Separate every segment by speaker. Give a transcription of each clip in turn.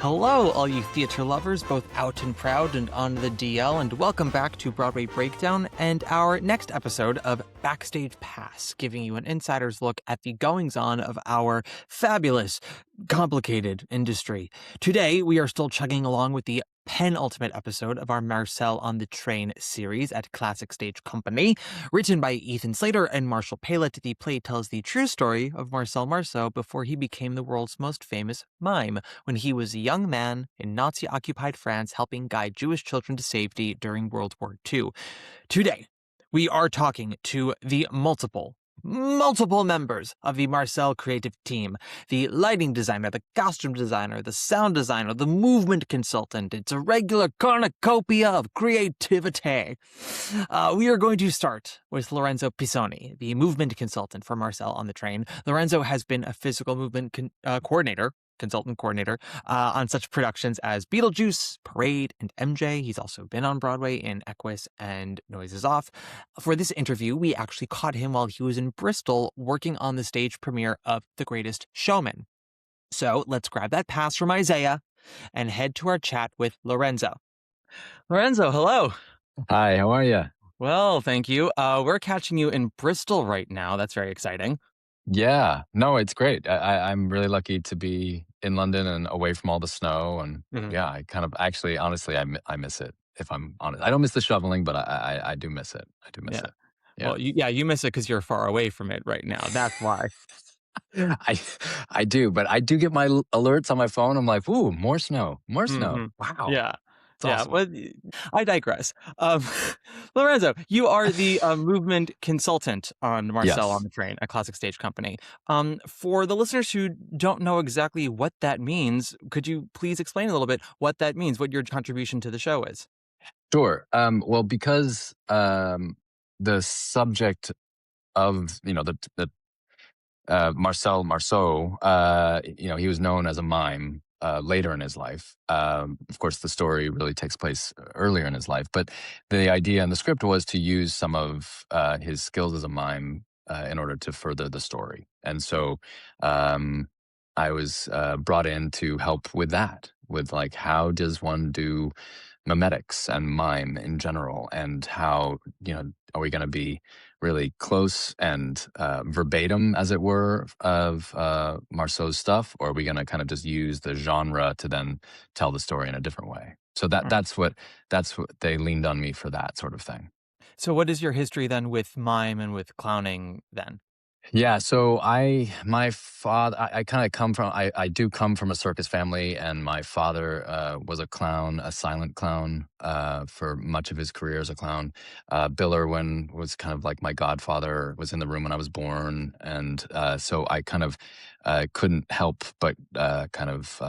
Speaker 1: Hello, all you theater lovers, both out and proud and on the DL, and welcome back to Broadway Breakdown and our next episode of Backstage Pass, giving you an insider's look at the goings-on of our fabulous, complicated industry. Today, we are still chugging along with the penultimate episode of our Marcel on the Train series at Classic Stage Company. Written by Ethan Slater and Marshall Palet, the play tells the true story of Marcel Marceau before he became the world's most famous mime, when he was a young man in Nazi-occupied France helping guide Jewish children to safety during World War II. Today, we are talking to the multiple members of the Marcel creative team. The lighting designer, the costume designer, the sound designer, the movement consultant. It's a regular cornucopia of creativity. We are going to start with Lorenzo Pisoni, the movement consultant for Marcel on the Train. Lorenzo has been a physical movement consultant coordinator on such productions as Beetlejuice, Parade, and MJ. He's also been on Broadway in Equus and Noises Off. For this interview, we actually caught him while he was in Bristol working on the stage premiere of The Greatest Showman. So let's grab that pass from Isaiah and head to our chat with Lorenzo. Lorenzo, hello.
Speaker 2: Hi, how are you?
Speaker 1: Well, thank you. We're catching you in Bristol right now. That's very exciting.
Speaker 2: Yeah, no, it's great. I'm really lucky to be in London and away from all the snow. And yeah, I kind of actually, honestly, I miss it. If I'm honest, I don't miss the shoveling, but I do miss it. I do miss it.
Speaker 1: Yeah. Well, you miss it because you're far away from it right now. That's why.
Speaker 2: I do, but I do get my alerts on my phone. I'm like, ooh, more snow, more snow. Wow.
Speaker 1: Yeah.
Speaker 2: It's awesome.
Speaker 1: Well, I digress. Lorenzo, you are the movement consultant on Marcel on the Train, a Classic Stage Company. For the listeners who don't know exactly what that means, could you please explain a little bit what that means, what your contribution to the show is?
Speaker 2: Sure. Well, because the subject of, the Marcel Marceau, he was known as a mime later in his life. Of course, the story really takes place earlier in his life, but the idea in the script was to use some of his skills as a mime in order to further the story. And so I was brought in to help with that, with like, how does one do mimetics and mime in general, and how, are we going to be really close and verbatim, as it were, of Marceau's stuff, or are we going to kind of just use the genre to then tell the story in a different way? So that's what they leaned on me for, that sort of thing.
Speaker 1: So what is your history then with mime and with clowning then?
Speaker 2: Yeah, so my father, I kind of I do come from a circus family, and my father was a clown, a silent clown, for much of his career as a clown. Bill Irwin was kind of like my godfather, was in the room when I was born, and so I kind of couldn't help but kind of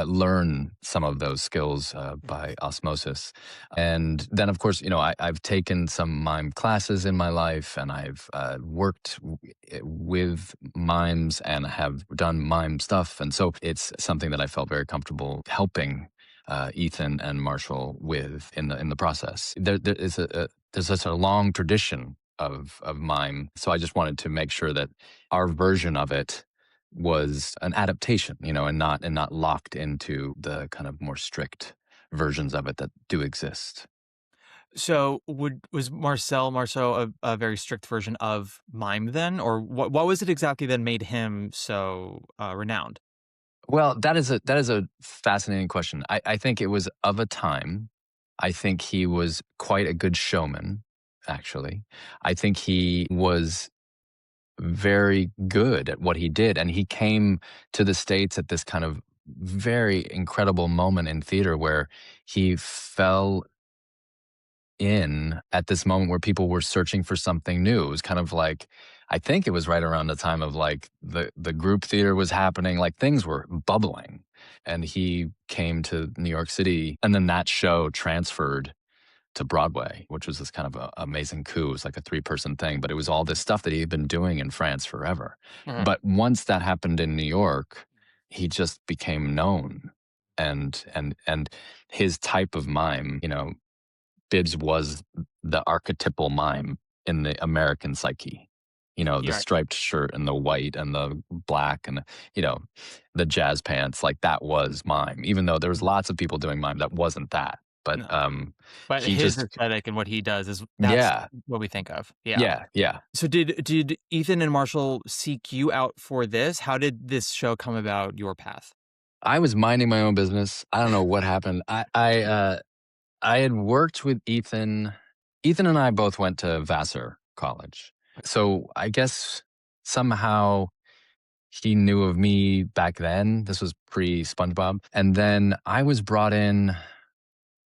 Speaker 2: learn some of those skills by osmosis. And then, of course, I've taken some mime classes in my life, and I've worked with mimes and have done mime stuff. And so it's something that I felt very comfortable helping Ethan and Marshall with in the process. There's such a long tradition of mime, so I just wanted to make sure that our version of it was an adaptation, and not locked into the kind of more strict versions of it that do exist.
Speaker 1: So was Marcel Marceau a very strict version of mime then? Or what was it exactly that made him so renowned?
Speaker 2: Well, that is a fascinating question. I think it was of a time. I think he was quite a good showman, actually. I think he was very good at what he did, and he came to the States at this kind of very incredible moment in theater where he fell in at this moment where people were searching for something new. It was kind of like, I think it was right around the time of like the group theater was happening, like things were bubbling. And he came to New York City, and then that show transferred to Broadway, which was this kind of a amazing coup. It was like a 3-person thing, but it was all this stuff that he had been doing in France forever. But once that happened in New York, he just became known. And his type of mime, Bibbs was the archetypal mime in the American psyche. the
Speaker 1: You're right.
Speaker 2: striped shirt and the white and the black and, the jazz pants. Like that was mime, even though there was lots of people doing mime that wasn't that. But
Speaker 1: No. But
Speaker 2: he
Speaker 1: his
Speaker 2: just,
Speaker 1: aesthetic and what he does that's
Speaker 2: yeah,
Speaker 1: what we think of. Yeah.
Speaker 2: yeah, yeah.
Speaker 1: So did Ethan and Marshall seek you out for this? How did this show come about your path?
Speaker 2: I was minding my own business. I don't know what happened. I had worked with Ethan. Ethan and I both went to Vassar College. So I guess somehow he knew of me back then. This was pre SpongeBob. And then I was brought in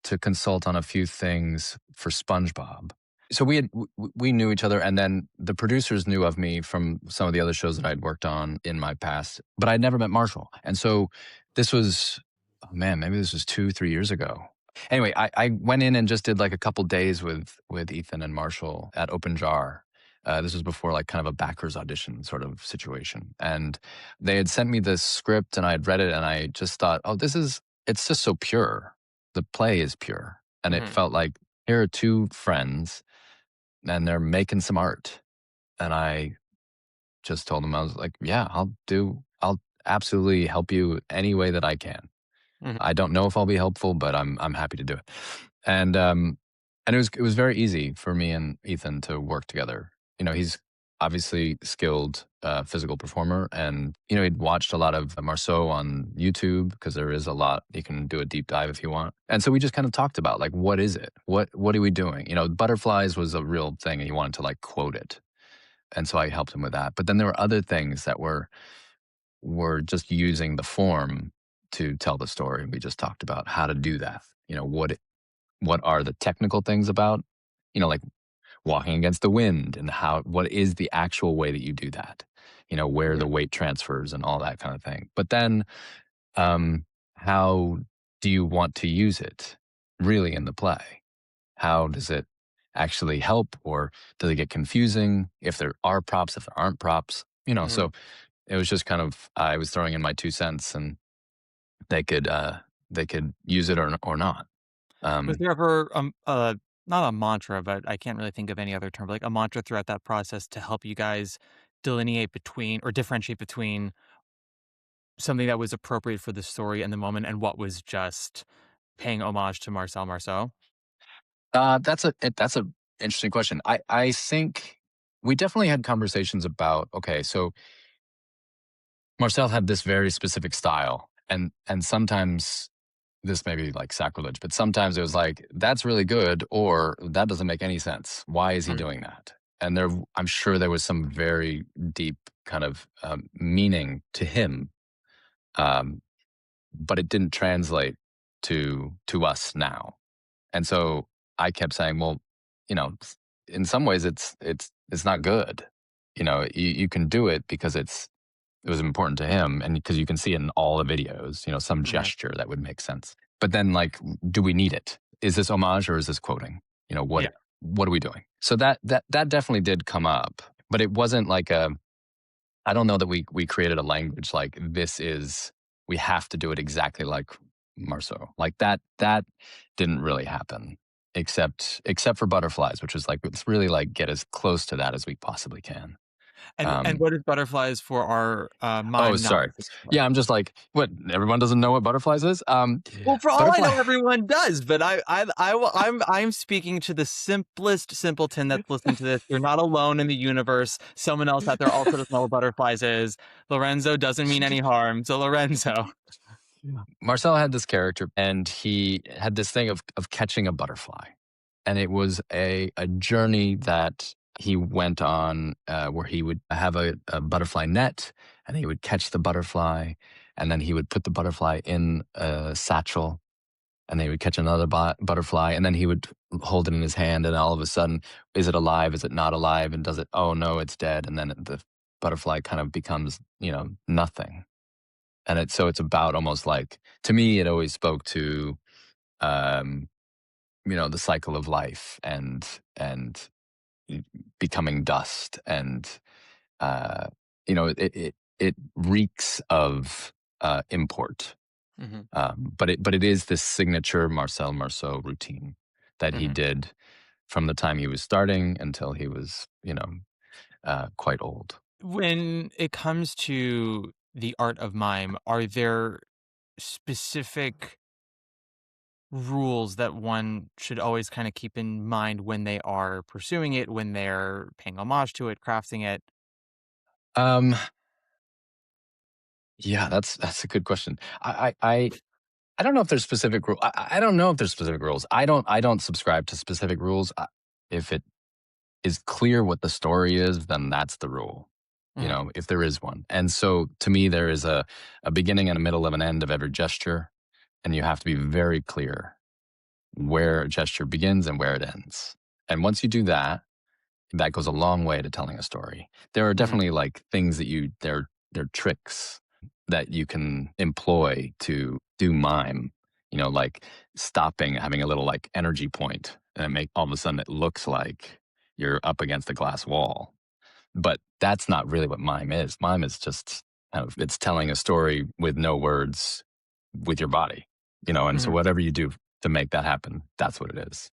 Speaker 2: to consult on a few things for SpongeBob. So we knew each other, and then the producers knew of me from some of the other shows that I'd worked on in my past, but I'd never met Marshall. And so this was, oh man, maybe this was 2-3 years ago. Anyway, I went in and just did like a couple days with Ethan and Marshall at Open Jar. This was before like kind of a backers audition sort of situation. And they had sent me this script and I had read it and I just thought, oh, it's just so pure. The play is pure. And it felt like here are two friends and they're making some art. And I just told them, I was like, yeah, I'll absolutely help you any way that I can.
Speaker 1: Mhm.
Speaker 2: I don't know if I'll be helpful, but I'm happy to do it. And it was very easy for me and Ethan to work together. He's obviously skilled physical performer, and he'd watched a lot of Marceau on YouTube because there is a lot. You can do a deep dive if you want. And so we just kind of talked about like, what is it? What are we doing? Butterflies was a real thing, and he wanted to like quote it, and so I helped him with that. But then there were other things that were just using the form to tell the story. We just talked about how to do that. What are the technical things about, like walking against the wind, and what is the actual way that you do that? Where the weight transfers and all that kind of thing. But then, how do you want to use it really in the play? How does it actually help, or does it get confusing if there are props, if there aren't props? So it was just kind of, I was throwing in my 2 cents, and they could use it or not.
Speaker 1: Was there ever not a mantra, but I can't really think of any other term, but like a mantra throughout that process to help you guys delineate between or differentiate between something that was appropriate for the story and the moment and what was just paying homage to Marcel Marceau?
Speaker 2: That's a interesting question. I think we definitely had conversations about, okay, so Marcel had this very specific style, and sometimes this may be like sacrilege, but sometimes it was like, that's really good, or that doesn't make any sense. Why is he
Speaker 1: Mm,
Speaker 2: doing that? And I'm sure there was some very deep kind of meaning to him, um, but it didn't translate to us now. And so I kept saying, well, in some ways it's not good. You can do it because it was important to him, and because you can see it in all the videos, some
Speaker 1: mhm,
Speaker 2: gesture that would make sense. But then, like, do we need it? Is this homage or is this quoting?
Speaker 1: yeah,
Speaker 2: What are we doing? So that definitely did come up, but it wasn't like I don't know that we created a language like this is, we have to do it exactly like Marceau. Like that didn't really happen, except for butterflies, which is like, let's really like get as close to that as we possibly can.
Speaker 1: and
Speaker 2: Um,
Speaker 1: what is butterflies for our,
Speaker 2: Oh,
Speaker 1: mime
Speaker 2: sorry.
Speaker 1: non-physical play?
Speaker 2: Yeah, I'm just like, what? Everyone doesn't know what butterflies is?
Speaker 1: Well, for all I
Speaker 2: Butterfly.
Speaker 1: know, everyone does, but I'm speaking to the simplest simpleton that's listening to this. You're not alone in the universe. Someone else out there also doesn't know what butterflies is. Lorenzo doesn't mean any harm. So Lorenzo. Yeah.
Speaker 2: Marcel had this character, and he had this thing of catching a butterfly, and it was a journey that he went on, where he would have a butterfly net, and he would catch the butterfly, and then he would put the butterfly in a satchel, and they would catch another butterfly, and then he would hold it in his hand, and all of a sudden, is it alive? Is it not alive? And does it? Oh no, it's dead. And then the butterfly kind of becomes, nothing. And it's about, almost like, to me, it always spoke to, um, the cycle of life, and becoming dust, and uh, it reeks of import.
Speaker 1: Mhm,
Speaker 2: But it is this signature Marcel Marceau routine that he
Speaker 1: mhm.
Speaker 2: did from the time he was starting until he was, quite old.
Speaker 1: When it comes to the art of mime, are there specific rules that one should always kind of keep in mind when they are pursuing it, when they're paying homage to it, crafting it?
Speaker 2: Um, yeah, that's a good question. I don't know if there's specific rule. I don't know if there's specific rules. I don't subscribe to specific rules. If it is clear what the story is, then that's the rule.
Speaker 1: Mhm,
Speaker 2: If there is one. And so to me, there is a beginning and a middle of an end of every gesture, and you have to be very clear where a gesture begins and where it ends. And once you do that, that goes a long way to telling a story. There are
Speaker 1: mhm,
Speaker 2: definitely like things that they're tricks that you can employ to do mime, like stopping, having a little like energy point, and all of a sudden it looks like you're up against a glass wall. But that's not really what mime is. Mime is just it's telling a story with no words with your body, and so
Speaker 1: mhm.
Speaker 2: whatever you do to make that happen, that's what it is.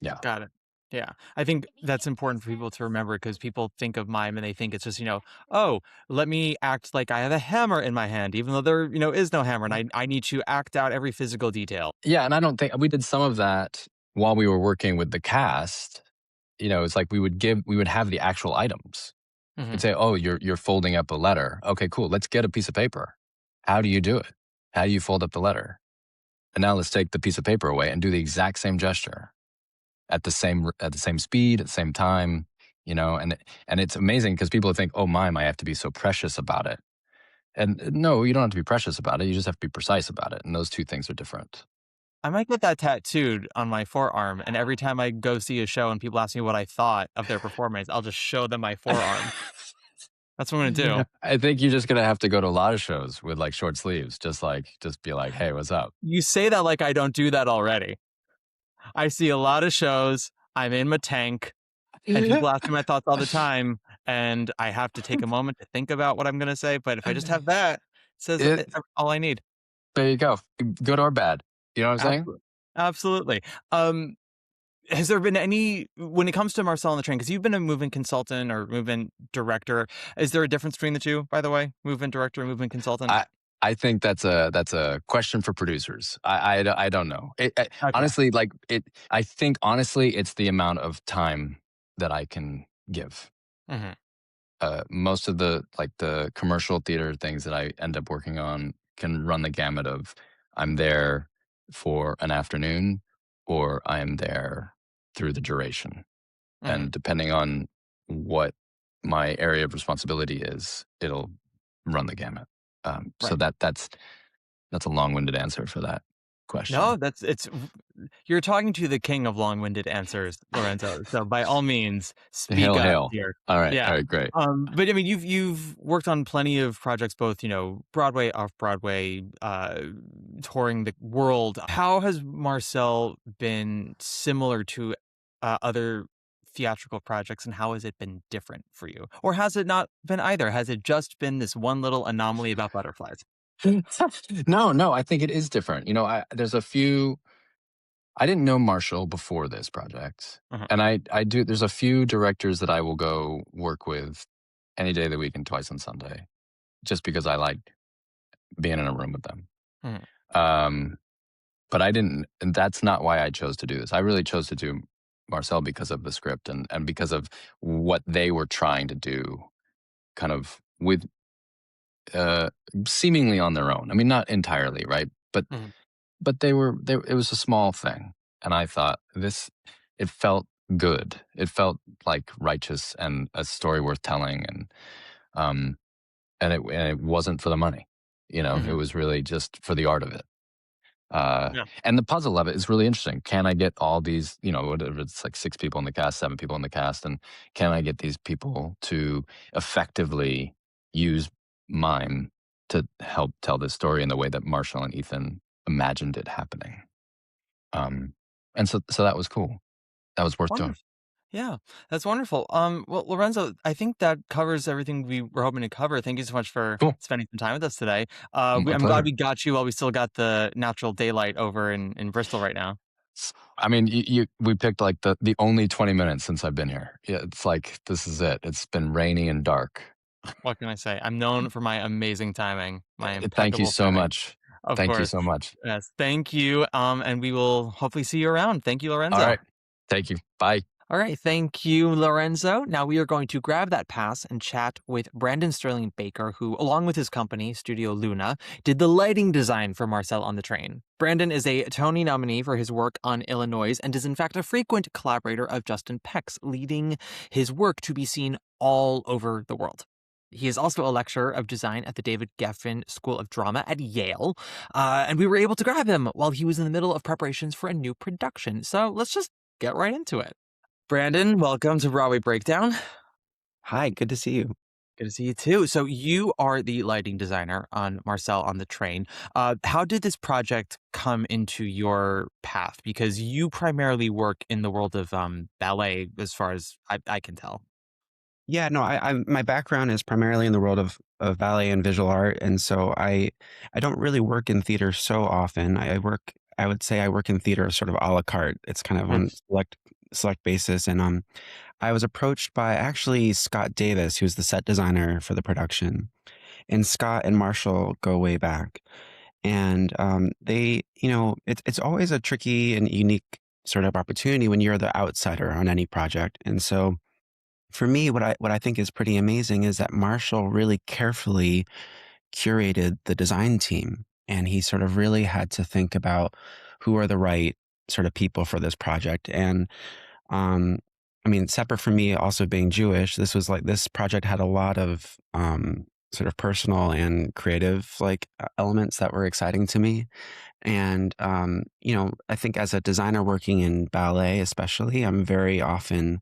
Speaker 2: Yeah.
Speaker 1: Got it. Yeah. I think that's important for people to remember because people think of mime and they think it's just, oh, let me act like I have a hammer in my hand, even though there, is no hammer. And I need to act out every physical detail.
Speaker 2: Yeah, and I don't think we did some of that while we were working with the cast. It's like we would have the actual items. We'd
Speaker 1: Hmm.
Speaker 2: say, "Oh, you're folding up a letter. Okay, cool. Let's get a piece of paper. How do you do it? How do you fold up the letter? And now let's take the piece of paper away and do the exact same gesture at the same speed, at the same time, and it's amazing because people think, "Oh, mime, I have to be so precious about it." And no, you don't have to be precious about it. You just have to be precise about it, and those two things are different.
Speaker 1: I might get that tattooed on my forearm. And every time I go see a show and people ask me what I thought of their performance, I'll just show them my forearm. That's what I'm going to do.
Speaker 2: I think you're just gonna have to go to a lot of shows with like short sleeves, just be like, "Hey, what's up?"
Speaker 1: You say that like I don't do that already. I see a lot of shows. I'm in my tank. And people ask me my thoughts all the time, and I have to take a moment to think about what I'm gonna say, but if I just have that, it says
Speaker 2: It,
Speaker 1: all I need.
Speaker 2: there you go. Good or bad. You know what I'm saying?
Speaker 1: Absolutely. Absolutely. Um, has there been any when it comes to Marcel on the Train, because 'cause you've been a movement consultant or movement director, is there a difference between the 2, by the way? Movement director and movement consultant?
Speaker 2: I I think that's a question for producers. I don't know.
Speaker 1: Okay.
Speaker 2: Honestly, like it. I think honestly, it's the amount of time that I can give.
Speaker 1: Mhm,
Speaker 2: Most of the commercial theater things that I end up working on can run the gamut of I'm there for an afternoon or I am there through the duration.
Speaker 1: mhm,
Speaker 2: And depending on what my area of responsibility is, it'll run the gamut. So
Speaker 1: right.
Speaker 2: that's a long-winded answer for that
Speaker 1: No,
Speaker 2: question.
Speaker 1: you're talking to the king of long-winded answers, Lorenzo. So by all means, speak
Speaker 2: Hail,
Speaker 1: up
Speaker 2: hail.
Speaker 1: here.
Speaker 2: All
Speaker 1: Yeah.
Speaker 2: right, great.
Speaker 1: But I mean, you've worked on plenty of projects, both Broadway, off-Broadway, touring the world. How has Marcel been similar to other theatrical projects, and how has it been different for you, or has it not been either? Has it just been this one little anomaly about butterflies?
Speaker 2: No, no, I think it is different. There's a few. I didn't know Marshall before this project,
Speaker 1: Mhm,
Speaker 2: and I do. There's a few directors that I will go work with any day of the week and twice on Sunday, just because I like being in a room with them.
Speaker 1: mhm,
Speaker 2: Um, but I didn't, and that's not why I chose to do this. I really chose to do Marcel because of the script and because of what they were trying to do, kind of with uh, seemingly on their own. I mean, not entirely, right?
Speaker 1: mhm,
Speaker 2: But they. It was a small thing, and I thought this. It felt good. It felt like righteous and a story worth telling, um, and it wasn't for the money. It
Speaker 1: mhm.
Speaker 2: was really just for the art of it.
Speaker 1: Yeah.
Speaker 2: And the puzzle of it is really interesting. Can I get all these, whatever it's like 6 people in the cast, 7 people in the cast, and can I get these people to effectively use mime to help tell this story in the way that Marshall and Ethan imagined it happening? Um, and so that was cool. That was worth doing.
Speaker 1: Wonderful. Yeah, that's wonderful. Well, Lorenzo, I think that covers everything we were hoping to cover. Thank you so much for
Speaker 2: Cool.
Speaker 1: spending some time with us today.
Speaker 2: My
Speaker 1: I'm glad
Speaker 2: pleasure.
Speaker 1: we got you while we still got the natural daylight over in Bristol right now.
Speaker 2: I mean, we picked like the only 20 minutes since I've been here. Yeah, it's like this is it. It's been rainy and dark.
Speaker 1: What can I say? I'm known for my amazing timing, my
Speaker 2: Thank you
Speaker 1: impeccable
Speaker 2: so
Speaker 1: timing.
Speaker 2: much.
Speaker 1: Of
Speaker 2: Thank you
Speaker 1: course.
Speaker 2: so much.
Speaker 1: Yes. Thank you. And we will hopefully see you around. Thank you,
Speaker 2: All
Speaker 1: Lorenzo.
Speaker 2: right. Thank you. Bye.
Speaker 1: All right. Thank you, Lorenzo. Now we are going to grab that pass and chat with Brandon Stirling Baker, who, along with his company, Studio Luna, did the lighting design for Marcel on the Train. Brandon is a Tony nominee for his work on Illinois and is, in fact, a frequent collaborator of Justin Peck's, leading his work to be seen all over the world. He is also a lecturer of design at the David Geffen School of Drama at Yale, and we were able to grab him while he was in the middle of preparations for a new production. So let's just get right into it. Brandon, welcome to Broadway Breakdown.
Speaker 3: Hi, good to see you.
Speaker 1: Good to see you too. So you are the lighting designer on Marcel on the Train. How did this project come into your path? Because you primarily work in the world of ballet, as far as I can tell.
Speaker 3: Yeah, no, my background is primarily in the world of ballet and visual art, and so I don't really work in theater so often. I would say I work in theater sort of a la carte. It's kind of on select basis, and I was approached by actually Scott Davis, who's the set designer for the production, and Scott and Marshall go way back, and it's always a tricky and unique sort of opportunity when you're the outsider on any project, and so. For me, what I think is pretty amazing is that Marshall really carefully curated the design team, and he sort of really had to think about who are the right sort of people for this project. And um, I mean, separate from me also being Jewish, this project had a lot of sort of personal and creative elements that were exciting to me. And I think as a designer working in ballet, especially, I'm very often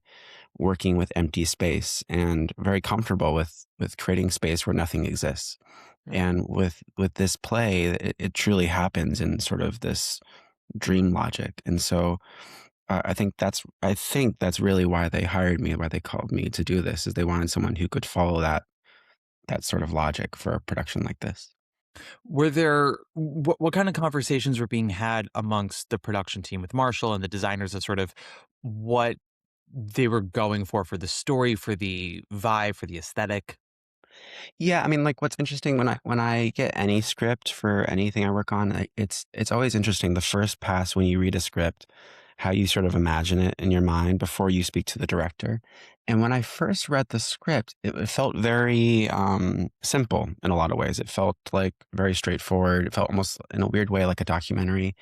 Speaker 3: working with empty space and very comfortable with creating space where nothing exists. And with this play, it truly happens in sort of this dream logic. And so I think that's really why they hired me, why they called me to do this, is they wanted someone who could follow that sort of logic for a production like this.
Speaker 1: Were there what kind of conversations were being had amongst the production team with Marshall and the designers of sort of what they were going for the story, for the vibe, for the aesthetic?
Speaker 3: Yeah, I mean, like what's interesting when I get any script for anything I work on, it's always interesting the first pass when you read a script, how you sort of imagine it in your mind before you speak to the director. And when I first read the script, it felt very simple in a lot of ways. It felt like very straightforward. It felt almost in a weird way like a documentary.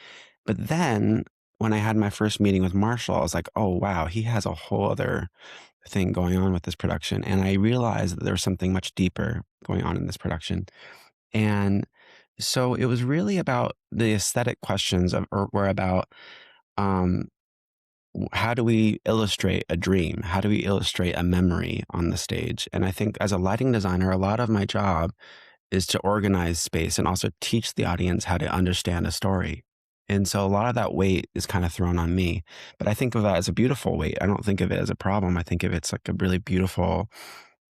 Speaker 3: But then when I had my first meeting with Marshall, I was like, oh wow, he has a whole other thing going on with this production. And I realized that there was something much deeper going on in this production. And so it was really about the aesthetic questions or were about um, how do we illustrate a dream? How do we illustrate a memory on the stage? And I think as a lighting designer, a lot of my job is to organize space and also teach the audience how to understand a story. And so a lot of that weight is kind of thrown on me. But I think of that as a beautiful weight. I don't think of it as a problem. I think of it's like a really beautiful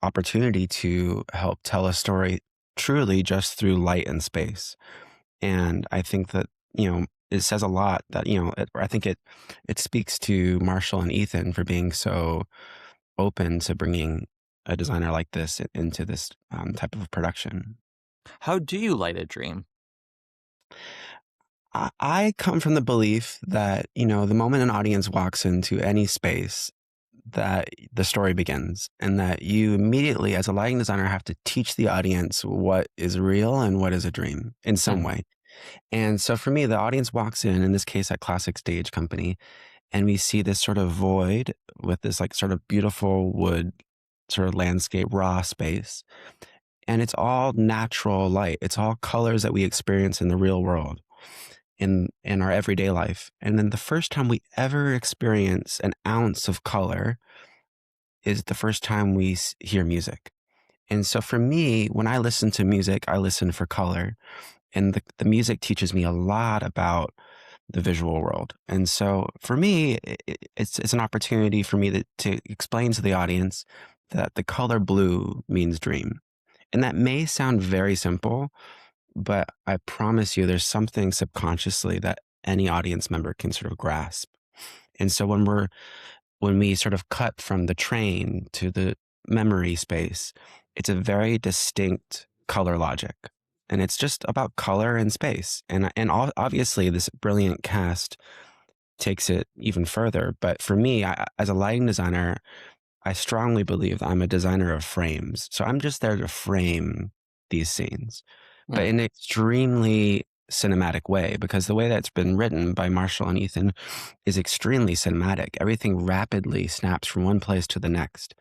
Speaker 3: opportunity to help tell a story truly just through light and space. And I think that, it says a lot that, I think it speaks to Marshall and Ethan for being so open to bringing a designer like this into this type of production.
Speaker 1: How do you light a dream?
Speaker 3: I come from the belief that, the moment an audience walks into any space, that the story begins, and that you immediately, as a lighting designer, have to teach the audience what is real and what is a dream in some way. And so for me, the audience walks in this case at Classic Stage Company, and we see this sort of void with this like sort of beautiful wood sort of landscape, raw space. And it's all natural light. It's all colors that we experience in the real world, in our everyday life. And then the first time we ever experience an ounce of color is the first time we hear music. And so for me, when I listen to music, I listen for color. And the music teaches me a lot about the visual world. And so for me, it's an opportunity for me to explain to the audience that the color blue means dream. And that may sound very simple, but I promise you there's something subconsciously that any audience member can sort of grasp. And so when we sort of cut from the train to the memory space, it's a very distinct color logic. And it's just about color and space. Obviously, this brilliant cast takes it even further. But for me, as a lighting designer, I strongly believe that I'm a designer of frames. So I'm just there to frame these scenes, but in an extremely cinematic way, because the way that's been written by Marshall and Ethan is extremely cinematic. Everything rapidly snaps from one place to the next.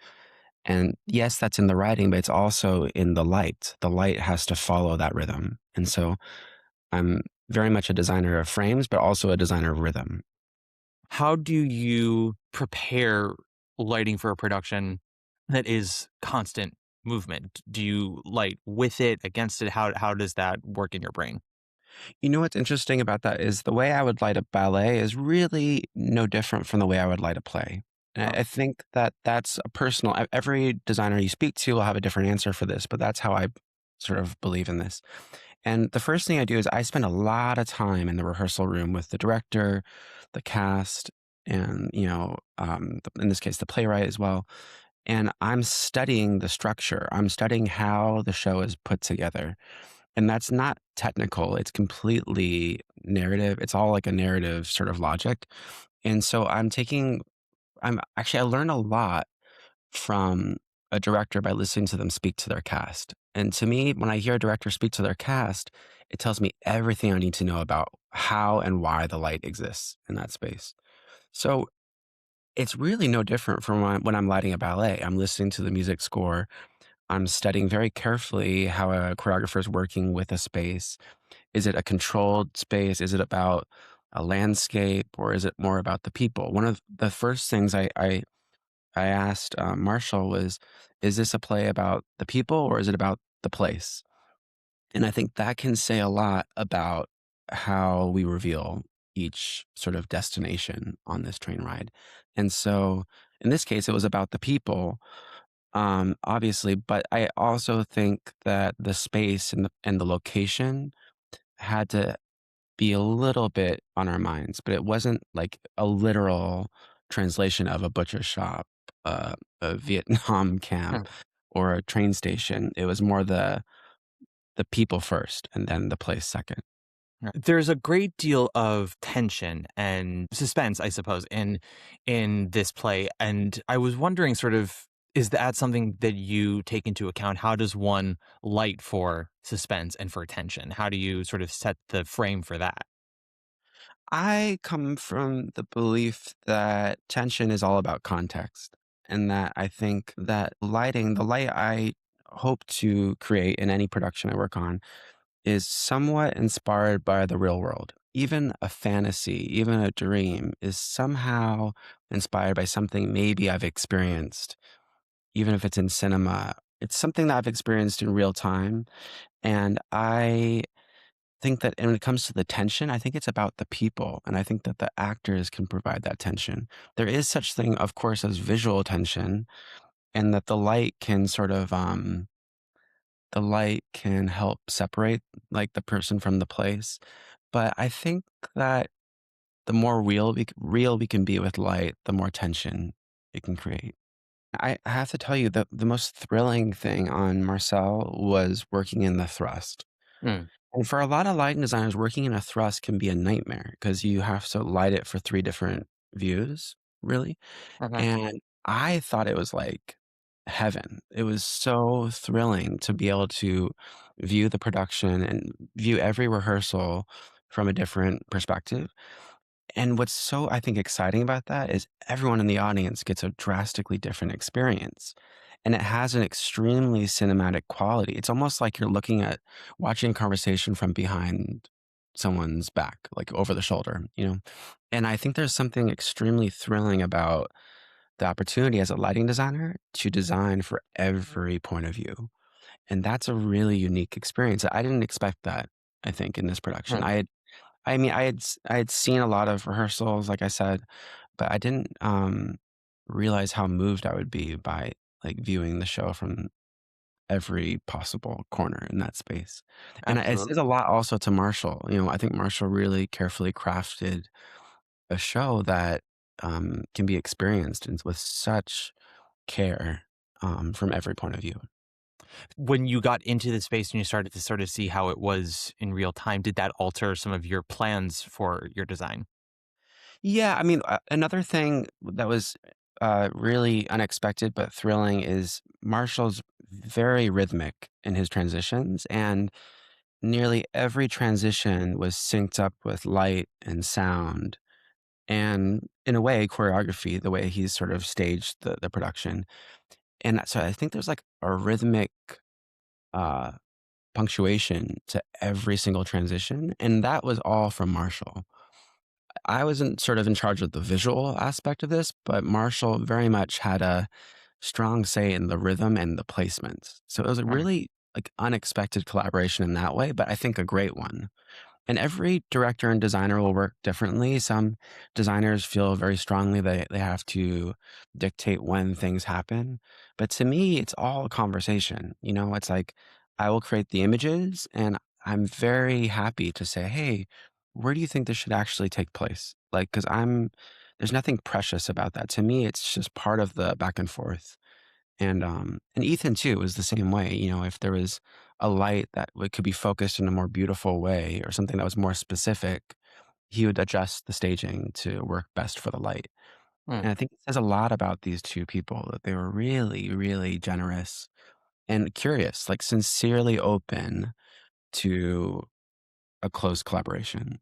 Speaker 3: And yes, that's in the writing, but it's also in the light. The light has to follow that rhythm. And so I'm very much a designer of frames, but also a designer of rhythm.
Speaker 1: How do you prepare lighting for a production that is constant movement? Do you light with it, against it? How does that work in your brain?
Speaker 3: You know what's interesting about that is the way I would light a ballet is really no different from the way I would light a play. And
Speaker 1: Oh.
Speaker 3: I think that that's a personal, every designer you speak to will have a different answer for this, but that's how I sort of believe in this. And the first thing I do is I spend a lot of time in the rehearsal room with the director, the cast, and, in this case, the playwright as well. And I'm studying the structure. I'm studying how the show is put together. And that's not technical. It's completely narrative. It's all like a narrative sort of logic. And so I learn a lot from a director by listening to them speak to their cast. And to me, when I hear a director speak to their cast, it tells me everything I need to know about how and why the light exists in that space. So it's really no different from when I'm lighting a ballet. I'm listening to the music score. I'm studying very carefully how a choreographer is working with a space. Is it a controlled space? Is it about a landscape, or is it more about the people? One of the first things I asked Marshall was, is this a play about the people or is it about the place? And I think that can say a lot about how we reveal each sort of destination on this train ride. And so in this case, it was about the people, obviously, but I also think that the space and the location had to be a little bit on our minds, but it wasn't like a literal translation of a butcher shop, a Vietnam camp, or a train station. It was more the people first and then the place second.
Speaker 1: There's a great deal of tension and suspense, I suppose, in this play. And I was wondering, sort of, is that something that you take into account? How does one light for suspense and for tension? How do you sort of set the frame for that?
Speaker 3: I come from the belief that tension is all about context, and that I think that the light I hope to create in any production I work on, is somewhat inspired by the real world. Even a fantasy, even a dream is somehow inspired by something maybe I've experienced, even if it's in cinema. It's something that I've experienced in real time. And I think that when it comes to the tension, I think it's about the people. And I think that the actors can provide that tension. There is such thing, of course, as visual tension, and that the light can help separate like the person from the place. But I think that the more real we can be with light, the more tension it can create. I have to tell you that the most thrilling thing on Marcel was working in the thrust.
Speaker 1: Mm.
Speaker 3: And for a lot of lighting designers, working in a thrust can be a nightmare because you have to light it for three different views, really.
Speaker 1: Okay.
Speaker 3: And I thought it was like heaven. It was so thrilling to be able to view the production and view every rehearsal from a different perspective. And what's so, I think, exciting about that is everyone in the audience gets a drastically different experience. And it has an extremely cinematic quality. It's almost like you're watching a conversation from behind someone's back, like over the shoulder. And I think there's something extremely thrilling about the opportunity as a lighting designer to design for every point of view. And that's a really unique experience. I didn't expect that, I think, in this production.
Speaker 1: Mm.
Speaker 3: I had seen a lot of rehearsals, like I said, but I didn't realize how moved I would be by like viewing the show from every possible corner in that space. And it says a
Speaker 1: Absolutely.
Speaker 3: lot also to Marshall. I think Marshall really carefully crafted a show that can be experienced and with such care from every point of view.
Speaker 1: When you got into the space and you started to sort of see how it was in real time, did that alter some of your plans for your design?
Speaker 3: Yeah, I mean, another thing that was really unexpected but thrilling is Marshall's very rhythmic in his transitions, and nearly every transition was synced up with light and sound, and in a way, choreography, the way he's sort of staged the production. And so I think there's like a rhythmic uh, punctuation to every single transition, and that was all from Marshall. I wasn't sort of in charge of the visual aspect of this, but Marshall very much had a strong say in the rhythm and the placement. So it was a
Speaker 1: Mm,
Speaker 3: really like unexpected collaboration in that way, but I think a great one. And every director and designer will work differently. Some designers feel very strongly they have to dictate when things happen. But to me, it's all a conversation. It's like I will create the images and I'm very happy to say, hey, where do you think this should actually take place? Like, because there's nothing precious about that. To me, it's just part of the back and forth. And Ethan too was the same way. If there was a light that could be focused in a more beautiful way or something that was more specific, he would adjust the staging to work best for the light.
Speaker 1: mm.
Speaker 3: And I think it says a lot about these two people that they were really, really generous and curious, like sincerely open to a close collaboration.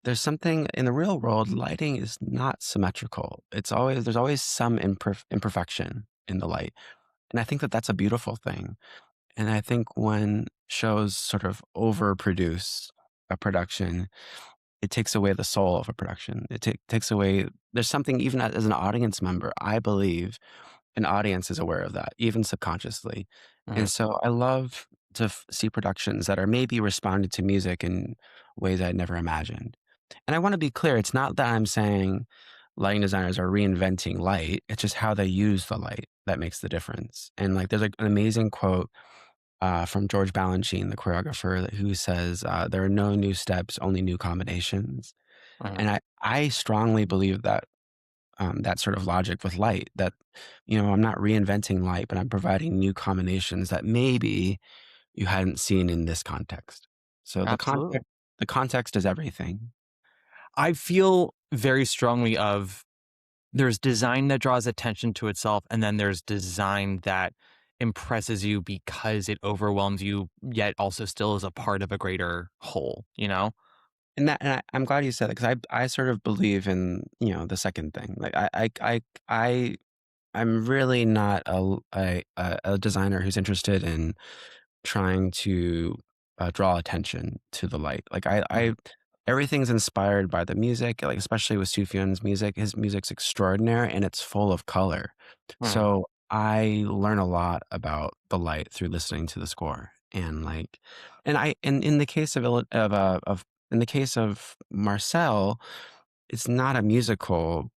Speaker 3: There's something in the real world, lighting is not symmetrical. There's always some imperfection in the light. And I think that that's a beautiful thing. And I think when shows sort of overproduce a production, it takes away the soul of a production. It takes away, there's something, even as an audience member, I believe an audience is aware of that, even subconsciously. And
Speaker 1: Mhm.
Speaker 3: so I love to see productions that are maybe responding to music in ways I'd never imagined. And I want to be clear, it's not that I'm saying lighting designers are reinventing light. It's just how they use the light that makes the difference. And like, there's like an amazing quote from George Balanchine, the choreographer, who says, "There are no new steps, only new combinations."
Speaker 1: Mhm.
Speaker 3: And I strongly believe that that sort of logic with light. That I'm not reinventing light, but I'm providing new combinations that maybe you hadn't seen in this context. So
Speaker 1: Absolutely.
Speaker 3: the context is everything.
Speaker 1: I feel very strongly of there's design that draws attention to itself, and then there's design that impresses you because it overwhelms you, yet also still is a part of a greater whole, you know?
Speaker 3: I'm glad you said that because I sort of believe in the second thing. Like I'm really not a designer who's interested in trying to draw attention to the light. Like
Speaker 1: Mhm.
Speaker 3: everything's inspired by the music. Like especially with Sufjan's music, his music's extraordinary and it's full of color.
Speaker 1: Mhm.
Speaker 3: So I learn a lot about the light through listening to the score. And like, and in the case of in the case of Marcel, it's not a musical,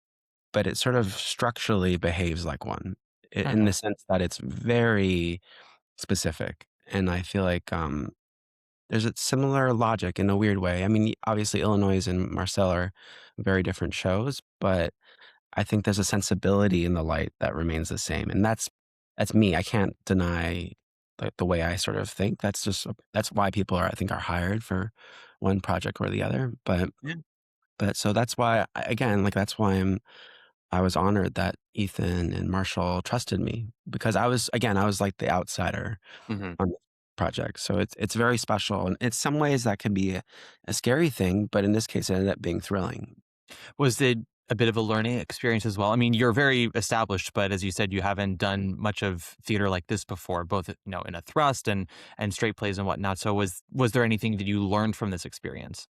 Speaker 3: but it sort of structurally behaves like one in
Speaker 1: Mhm.
Speaker 3: the sense that it's very specific. And I feel like there's a similar logic in a weird way. I mean, obviously, Illinois and Marcel are very different shows, but I think there's a sensibility in the light that remains the same. And that's me. I can't deny like the way I sort of think. That's why people I think are hired for one project or the other.
Speaker 1: Yeah.
Speaker 3: But so that's why again, like that's why I was honored that Ethan and Marshall trusted me because I was like the outsider
Speaker 1: Mhm.
Speaker 3: on the project. So it's very special. And in some ways that can be a scary thing, but in this case it ended up being thrilling.
Speaker 1: Was it a bit of a learning experience as well? I mean, you're very established, but as you said, you haven't done much of theater like this before, both in a thrust and straight plays and whatnot. So was there anything that you learned from this experience?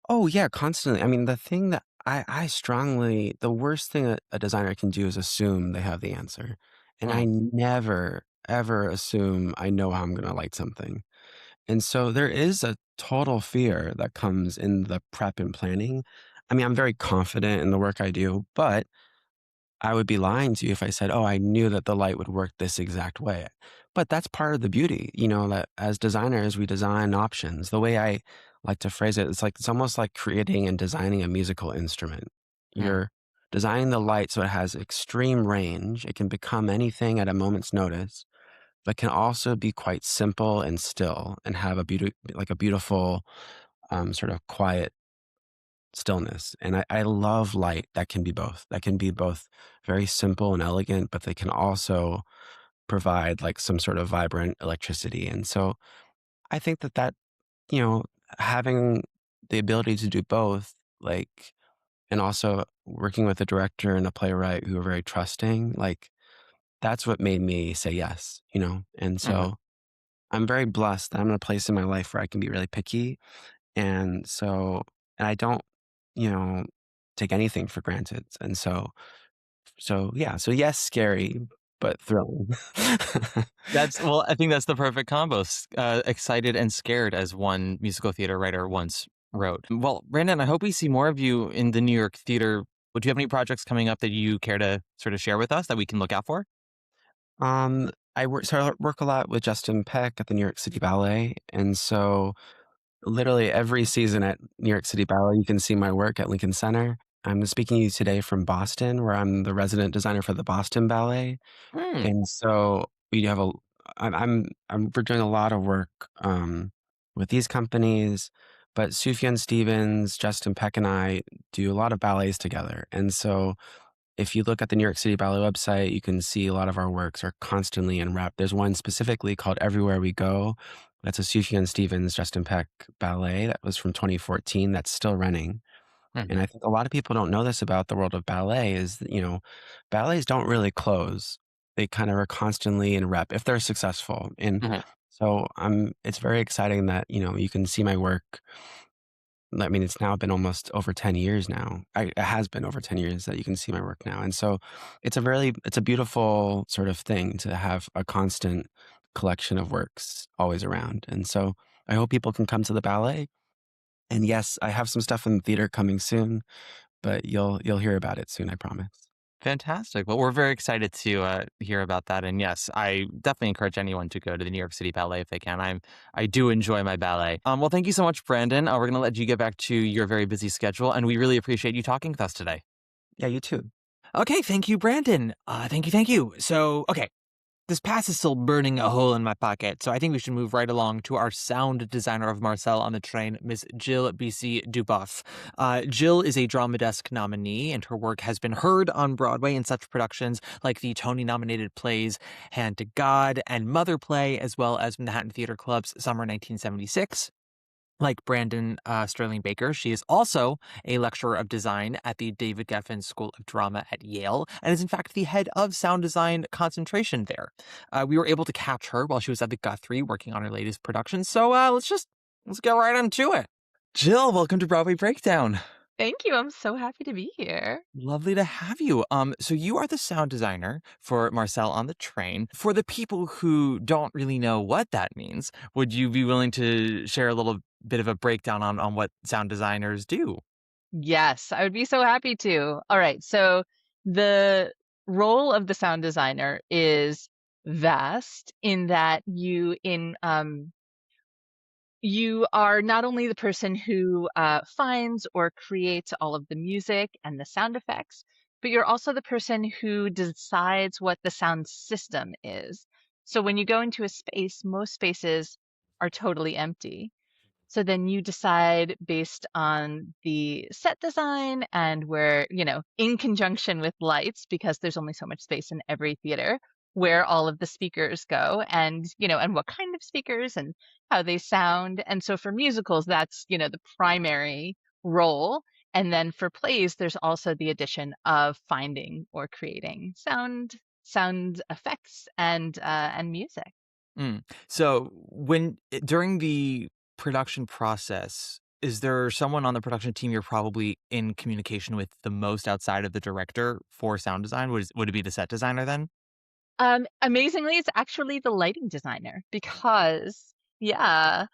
Speaker 3: Oh yeah, constantly. I mean, the thing that I strongly the worst thing a designer can do is assume they have the answer. And I
Speaker 1: Mm,
Speaker 3: never ever assume I know how I'm going to light something. And so there is a total fear that comes in the prep and planning. I mean, I'm very confident in the work I do, but I would be lying to you if I said, "Oh, I knew that the light would work this exact way." But that's part of the beauty, that as designers, we design options. The way I like to phrase it, it's almost like creating and designing a musical instrument.
Speaker 1: Mm,
Speaker 3: You're designing the light so it has extreme range. It can become anything at a moment's notice, but can also be quite simple and still and have a beautiful, sort of quiet stillness. And I love light that can be both. That can be both very simple and elegant, but they can also provide like some sort of vibrant electricity. And so I think that, you know, having the ability to do both, like, and also working with a director and a playwright who are very trusting, like, that's what made me say yes. And
Speaker 1: mhm.
Speaker 3: so I'm very blessed that I'm in a place in my life where I can be really picky. And so, and I don't, you know, take anything for granted. And so yeah. So yes, scary, but thrilling.
Speaker 1: Well, I think that's the perfect combo. Excited and scared, as one musical theater writer once wrote. Well, Brandon, I hope we see more of you in the New York theater. Would you have any projects coming up that you care to sort of share with us that we can look out for?
Speaker 3: I work a lot with Justin Peck at the New York City Ballet. And so literally every season at New York City Ballet, you can see my work at Lincoln Center. I'm speaking to you today from Boston, where I'm the resident designer for the Boston Ballet.
Speaker 1: Hmm.
Speaker 3: And so we have we're doing a lot of work with these companies, but Sufjan Stevens, Justin Peck, and I do a lot of ballets together. And so if you look at the New York City Ballet website, you can see a lot of our works are constantly in rep. There's one specifically called Everywhere We Go. That's a Sufjan Stevens, Justin Peck ballet that was from 2014 that's still running. And
Speaker 1: Mhm.
Speaker 3: I think a lot of people don't know this about the world of ballet is that, ballets don't really close. They kind of are constantly in rep if they're successful. And
Speaker 1: Mhm.
Speaker 3: so it's very exciting that, you can see my work. I mean, it's now been almost over 10 years now. It has been over 10 years that you can see my work now. And so it's a beautiful sort of thing to have a constant collection of works always around. And so I hope people can come to the ballet. And yes, I have some stuff in the theater coming soon, but you'll hear about it soon, I promise.
Speaker 1: Fantastic. Well, we're very excited to hear about that. And yes, I definitely encourage anyone to go to the New York City Ballet if they can. I do enjoy my ballet. Well, thank you so much, Brandon. We're going to let you get back to your very busy schedule, and we really appreciate you talking with us today.
Speaker 3: Yeah, you too.
Speaker 1: Okay, thank you, Brandon. Thank you. So, okay, this pass is still burning a hole in my pocket, so I think we should move right along to our sound designer of Marcel on the Train, Miss Jill B.C. Duboff. Jill is a Drama Desk nominee, and her work has been heard on Broadway in such productions like the Tony-nominated plays Hand to God and Mother Play, as well as Manhattan Theater Club's Summer 1976. Like Brandon Stirling Baker, she is also a lecturer of design at the David Geffen School of Drama at Yale, and is in fact the head of sound design concentration there. We were able to catch her while she was at the Guthrie working on her latest production, so let's get right into it. Jill, welcome to Broadway Breakdown.
Speaker 4: Thank you. I'm so happy to be here.
Speaker 1: Lovely to have you. So you are the sound designer for Marcel on the Train. For the people who don't really know what that means, would you be willing to share a little bit of a breakdown on what sound designers do?
Speaker 4: Yes, I would be so happy to. All right. So the role of the sound designer is vast in that you are not only the person who finds or creates all of the music and the sound effects, but you're also the person who decides what the sound system is. So when you go into a space, most spaces are totally empty. So then you decide based on the set design and where, in conjunction with lights, because there's only so much space in every theater, where all of the speakers go and, and what kind of speakers and how they sound. And so for musicals, that's, the primary role. And then for plays, there's also the addition of finding or creating sound effects and music.
Speaker 1: Mm. So during the production process, is there someone on the production team you're probably in communication with the most outside of the director for sound design? Would it be the set designer then?
Speaker 4: Amazingly, it's actually the lighting designer because there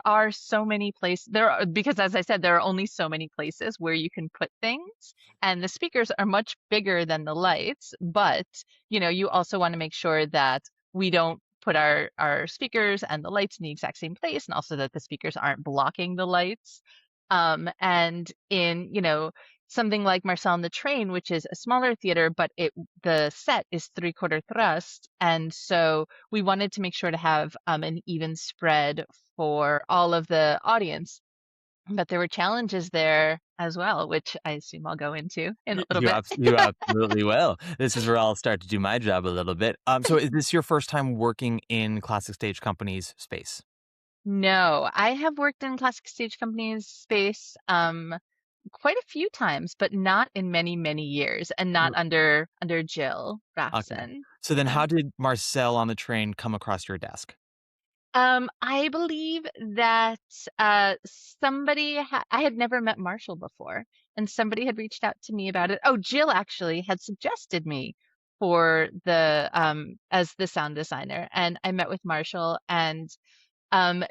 Speaker 4: are so many places because as I said, there are only so many places where you can put things, and the speakers are much bigger than the lights, but you also want to make sure that we don't put our speakers and the lights in the exact same place, and also that the speakers aren't blocking the lights. And in, something like Marcel on the Train, which is a smaller theater, but the set is 3/4 thrust, and so we wanted to make sure to have an even spread for all of the audience. But there were challenges there as well, which I assume I'll go into in a little
Speaker 1: You,
Speaker 4: bit.
Speaker 1: you absolutely will. This is where I'll start to do my job a little bit. So is this your first time working in Classic Stage Company's space?
Speaker 4: No, I have worked in Classic Stage Company's space quite a few times, but not in many, many years, and not under Jill
Speaker 1: Okay.
Speaker 4: Baffson.
Speaker 1: So then
Speaker 4: Yeah.
Speaker 1: how did Marcel on the Train come across your desk?
Speaker 4: I believe that I had never met Marshall before, and somebody had reached out to me about it. Oh, Jill actually had suggested me for the as the sound designer, and I met with Marshall, and um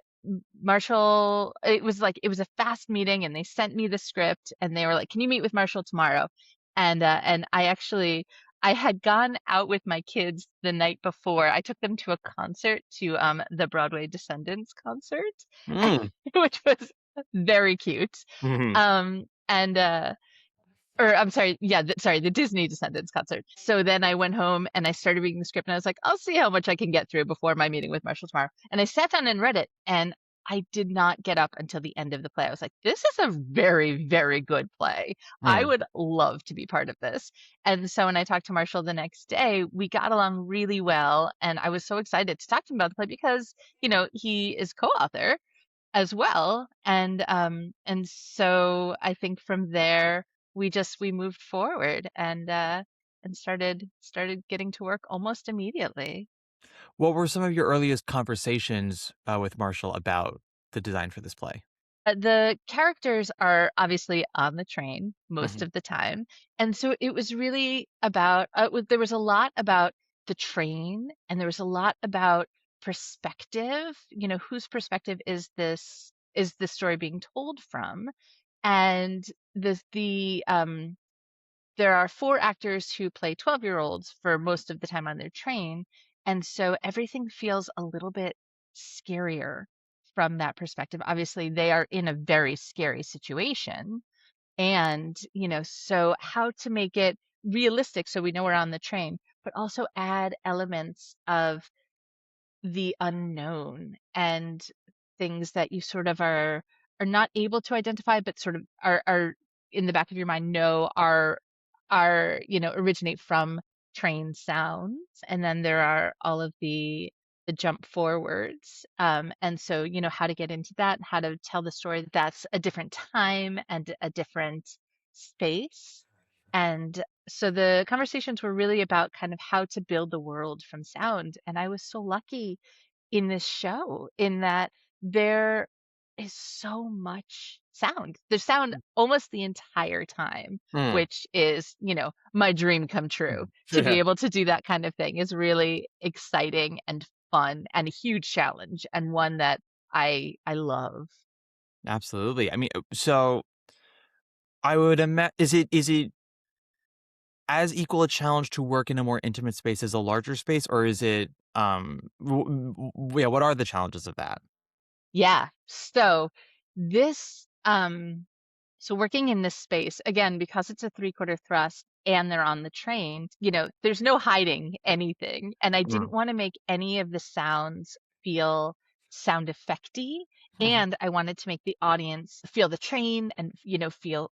Speaker 4: Marshall, it was a fast meeting, and they sent me the script, and they were like, "Can you meet with Marshall tomorrow?" And I had gone out with my kids the night before. I took them to a concert, to the Broadway Descendants concert,
Speaker 1: Mm.
Speaker 4: which was very cute.
Speaker 1: Mhm.
Speaker 4: And or I'm sorry, yeah, the Disney Descendants concert. So then I went home and I started reading the script, and I was like, I'll see how much I can get through before my meeting with Marshall tomorrow. And I sat down and read it, and I did not get up until the end of the play. I was like, this is a very, very good play. I
Speaker 1: Mm.
Speaker 4: would love to be part of this. And so when I talked to Marshall the next day, we got along really well. And I was so excited to talk to him about the play because, he is co-author as well. And so I think from there we moved forward, and started getting to work almost immediately.
Speaker 1: What were some of your earliest conversations with Marshall about the design for this play?
Speaker 4: The characters are obviously on the train most
Speaker 1: Mhm.
Speaker 4: of the time, and so it was really about there was a lot about the train, and there was a lot about perspective. Whose perspective is this story being told from? And there are 4 actors who play 12-year-olds for most of the time on their train, and so everything feels a little bit scarier from that perspective. Obviously, they are in a very scary situation, and so how to make it realistic so we know we're on the train, but also add elements of the unknown and things that you sort of are not able to identify, but sort of are in the back of your mind, know are originate from train sounds. And then there are all of the jump forwards, and so how to get into that, how to tell the story that's a different time and a different space. And so the conversations were really about kind of how to build the world from sound. And I was so lucky in this show in that there is so much sound. There's sound almost the entire time,
Speaker 1: Mm.
Speaker 4: which is, my dream come true. To be able to do that kind of thing is really exciting and fun and a huge challenge, and one that I love.
Speaker 1: Absolutely. I mean, so I would imagine, is it as equal a challenge to work in a more intimate space as a larger space, or is it yeah, what are the challenges of that?
Speaker 4: Yeah. So this so working in this space, again, because it's a 3/4 thrust and they're on the train, there's no hiding anything. And I didn't
Speaker 1: Mm.
Speaker 4: want to make any of the sounds feel sound effecty.
Speaker 1: Mhm.
Speaker 4: And I wanted to make the audience feel the train and, feel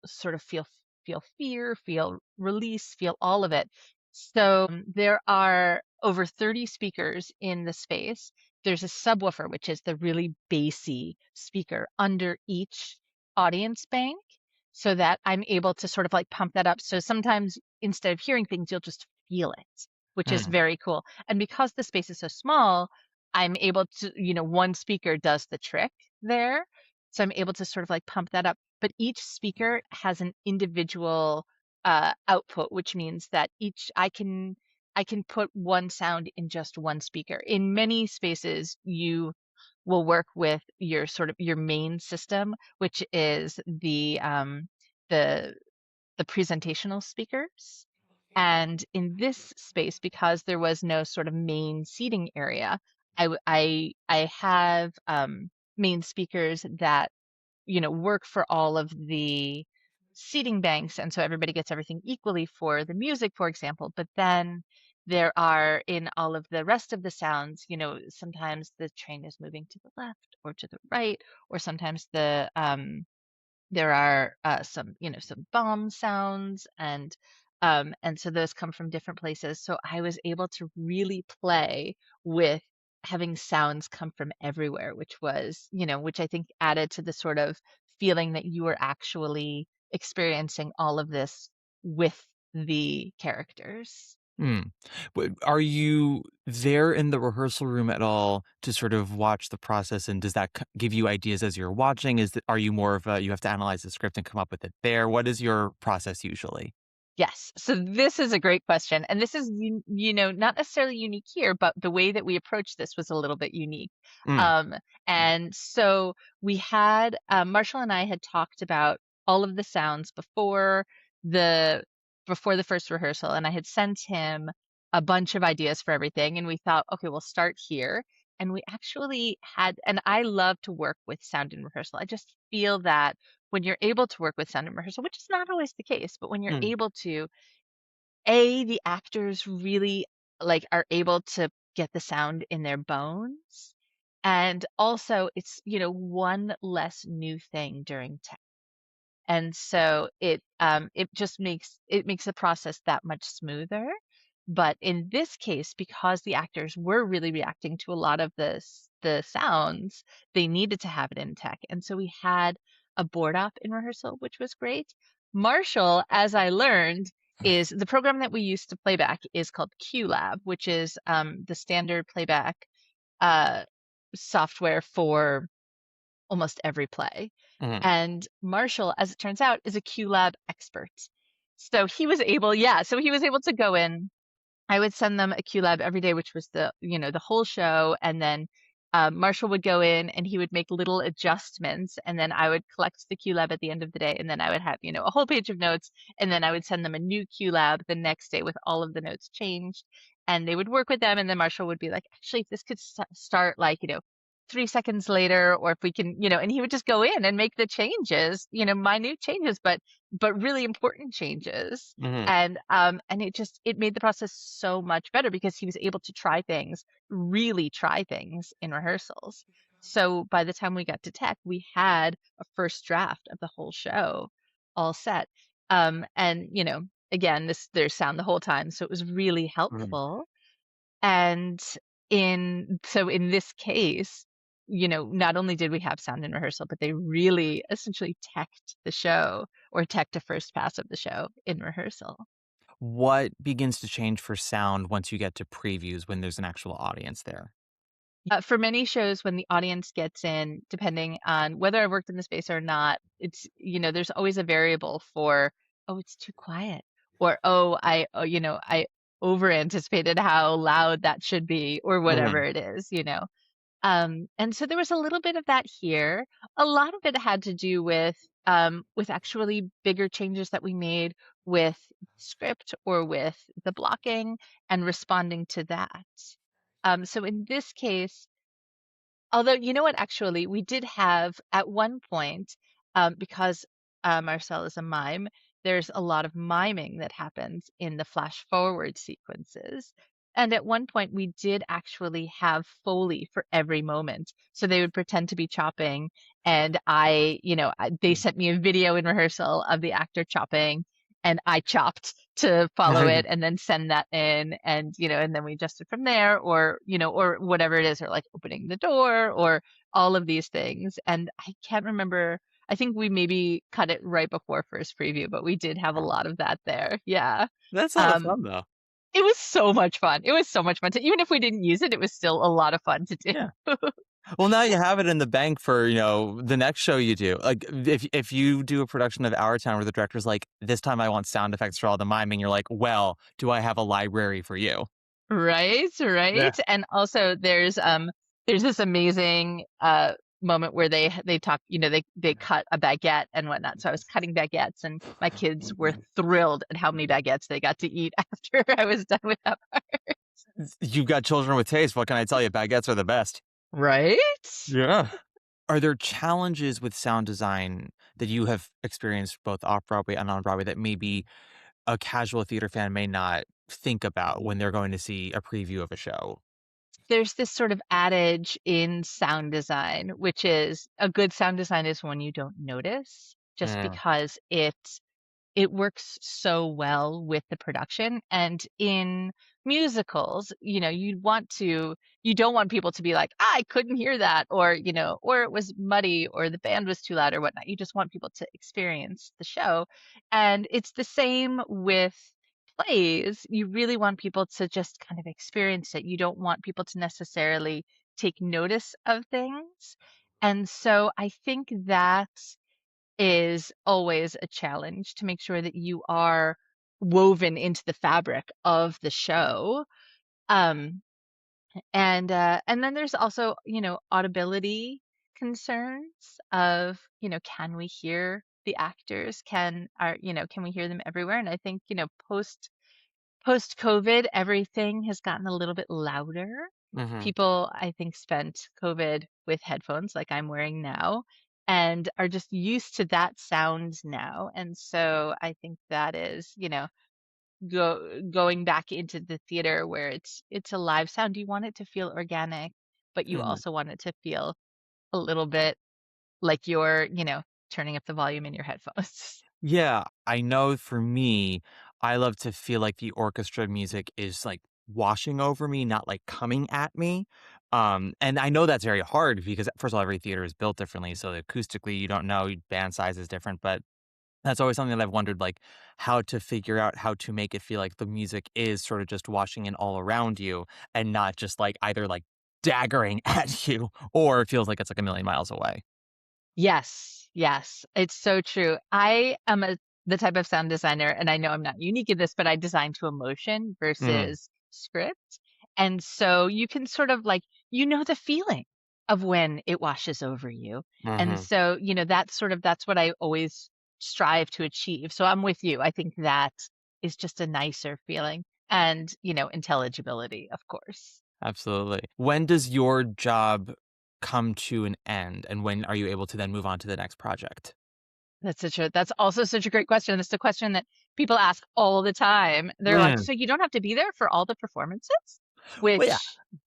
Speaker 4: fear, feel release, feel all of it. So there are over 30 speakers in the space. There's a subwoofer, which is the really bassy speaker under each audience bank, so that I'm able to sort of like pump that up. So sometimes instead of hearing things, you'll just feel it, which is
Speaker 1: Mm.
Speaker 4: very cool. And because the space is so small, I'm able to, one speaker does the trick there. So I'm able to sort of like pump that up. But each speaker has an individual output, which means that I can put one sound in just one speaker. In many spaces, you will work with your sort of your main system, which is the presentational speakers. And in this space, because there was no sort of main seating area, I have main speakers that work for all of the seating banks, and so everybody gets everything equally for the music, for example. But then there are, in all of the rest of the sounds, sometimes the train is moving to the left or to the right, or sometimes there are some bomb sounds, and so those come from different places. So I was able to really play with having sounds come from everywhere, which I think added to the sort of feeling that you were actually experiencing all of this with the characters.
Speaker 1: Hmm. Are you there in the rehearsal room at all to sort of watch the process? And does that give you ideas as you're watching? Are you more of you have to analyze the script and come up with it there? What is your process usually?
Speaker 4: Yes. So this is a great question. And this is, not necessarily unique here, but the way that we approached this was a little bit unique.
Speaker 1: Mm.
Speaker 4: And so we had, Marshall and I had talked about all of the sounds the before the first rehearsal, and I had sent him a bunch of ideas for everything. And we thought, okay, we'll start here. And we actually had, and I love to work with sound in rehearsal. I just feel that when you're able to work with sound in rehearsal, which is not always the case, but when you're
Speaker 1: Mm.
Speaker 4: able to, the actors really are able to get the sound in their bones. And also it's, one less new thing during tech. And so it just makes the process that much smoother. But in this case, because the actors were really reacting to a lot of the sounds, they needed to have it in tech. And so we had a board op in rehearsal, which was great. Marshall, as I learned, is the program that we use to playback is called QLab, which is the standard playback uh, software for almost every play.
Speaker 1: Mhm.
Speaker 4: And Marshall, as it turns out, is a QLab expert. So he was able to go in. I would send them a QLab every day, which was the whole show. And then Marshall would go in and he would make little adjustments. And then I would collect the QLab at the end of the day. And then I would have, a whole page of notes. And then I would send them a new QLab the next day with all of the notes changed. And they would work with them. And then Marshall would be like, actually, if this could start 3 seconds later, or if we can, and he would just go in and make the changes, minute changes, but really important changes.
Speaker 1: Mhm.
Speaker 4: And it made the process so much better because he was able to really try things in rehearsals. So by the time we got to tech, we had a first draft of the whole show all set. And again, there's sound the whole time, so it was really helpful. And in this case, not only did we have sound in rehearsal, but they really essentially teched the show, or teched a first pass of the show in rehearsal.
Speaker 1: What begins to change for sound once you get to previews when there's an actual audience there?
Speaker 4: For many shows, when the audience gets in, depending on whether I've worked in the space or not, it's, there's always a variable for, oh, it's too quiet, or, oh, I over anticipated how loud that should be, or whatever it is. And so there was a little bit of that here. A lot of it had to do with actually bigger changes that we made with script or with the blocking and responding to that. So in this case, although, you know what, actually, we did have at one point, because Marcel is a mime, there's a lot of miming that happens in the flash forward sequences. And at one point, we did actually have Foley for every moment. So they would pretend to be chopping. And they sent me a video in rehearsal of the actor chopping, and I chopped to follow it and then send that in, and and then we adjusted from there, or or whatever it is, or like opening the door, or all of these things. And I can't remember, I think we maybe cut it right before first preview, but we did have a lot of that there. Yeah.
Speaker 1: That's a lot of
Speaker 4: um
Speaker 1: fun, though.
Speaker 4: it was so much fun. It was so much fun to, even if we didn't use it, it was still a lot of fun to do.
Speaker 1: Yeah. Well, now you have it in the bank for, the next show you do. Like, if you do a production of Our Town where the director's like, this time I want sound effects for all the miming, you're like, well, do I have a library for you?
Speaker 4: Right.
Speaker 1: Yeah.
Speaker 4: And also there's this amazing moment where they talk, they cut a baguette and whatnot. So I was cutting baguettes, and my kids were thrilled at how many baguettes they got to eat after I was done with that part.
Speaker 1: You've got children with taste. What can I tell you? Baguettes are the best.
Speaker 4: Right?
Speaker 1: Yeah. Are there challenges with sound design that you have experienced both off-Broadway and on-Broadway that maybe a casual theater fan may not think about when they're going to see a preview of a show?
Speaker 4: There's this sort of adage in sound design, which is a good sound design is one you don't notice, just
Speaker 1: Mm.
Speaker 4: because it works so well with the production. And in musicals, you don't want people to be like, I couldn't hear that, or, or it was muddy, or the band was too loud, or whatnot. You just want people to experience the show. And it's the same with plays. You really want people to just kind of experience it. You don't want people to necessarily take notice of things. And so I think that is always a challenge, to make sure that you are woven into the fabric of the show. Um, and then there's also, audibility concerns of, can we hear the actors? Can we hear them everywhere? And I think, post COVID, everything has gotten a little bit louder.
Speaker 1: Mm-hmm.
Speaker 4: People, I think, spent COVID with headphones like I'm wearing now, and are just used to that sound now. And so I think that is, going back into the theater where it's a live sound. You want it to feel organic, but you
Speaker 1: Mm-hmm.
Speaker 4: also want it to feel a little bit like you're, turning up the volume in your headphones.
Speaker 1: Yeah, I know for me, I love to feel like the orchestra music is like washing over me, not like coming at me. And I know that's very hard because first of all, every theater is built differently. So acoustically, you don't know, band size is different, but that's always something that I've wondered, like how to figure out how to make it feel like the music is sort of just washing in all around you and not just like either like daggering at you or it feels like it's like a million miles away.
Speaker 4: Yes, yes, it's so true. I am the type of sound designer, and I know I'm not unique in this, but I design to emotion
Speaker 1: Mm-hmm.
Speaker 4: versus script. And so you can sort of like, the feeling of when it washes over you. And
Speaker 1: Mm-hmm.
Speaker 4: so, that's what I always strive to achieve. So I'm with you. I think that is just a nicer feeling. And, intelligibility, of course.
Speaker 1: Absolutely. When does your job come to an end, and when are you able to then move on to the next project?
Speaker 4: That's also such a great question. It's a question that people ask all the time. They're like,
Speaker 1: Mm.
Speaker 4: so you don't have to be there for all the performances?
Speaker 1: Well, yeah,
Speaker 4: Which,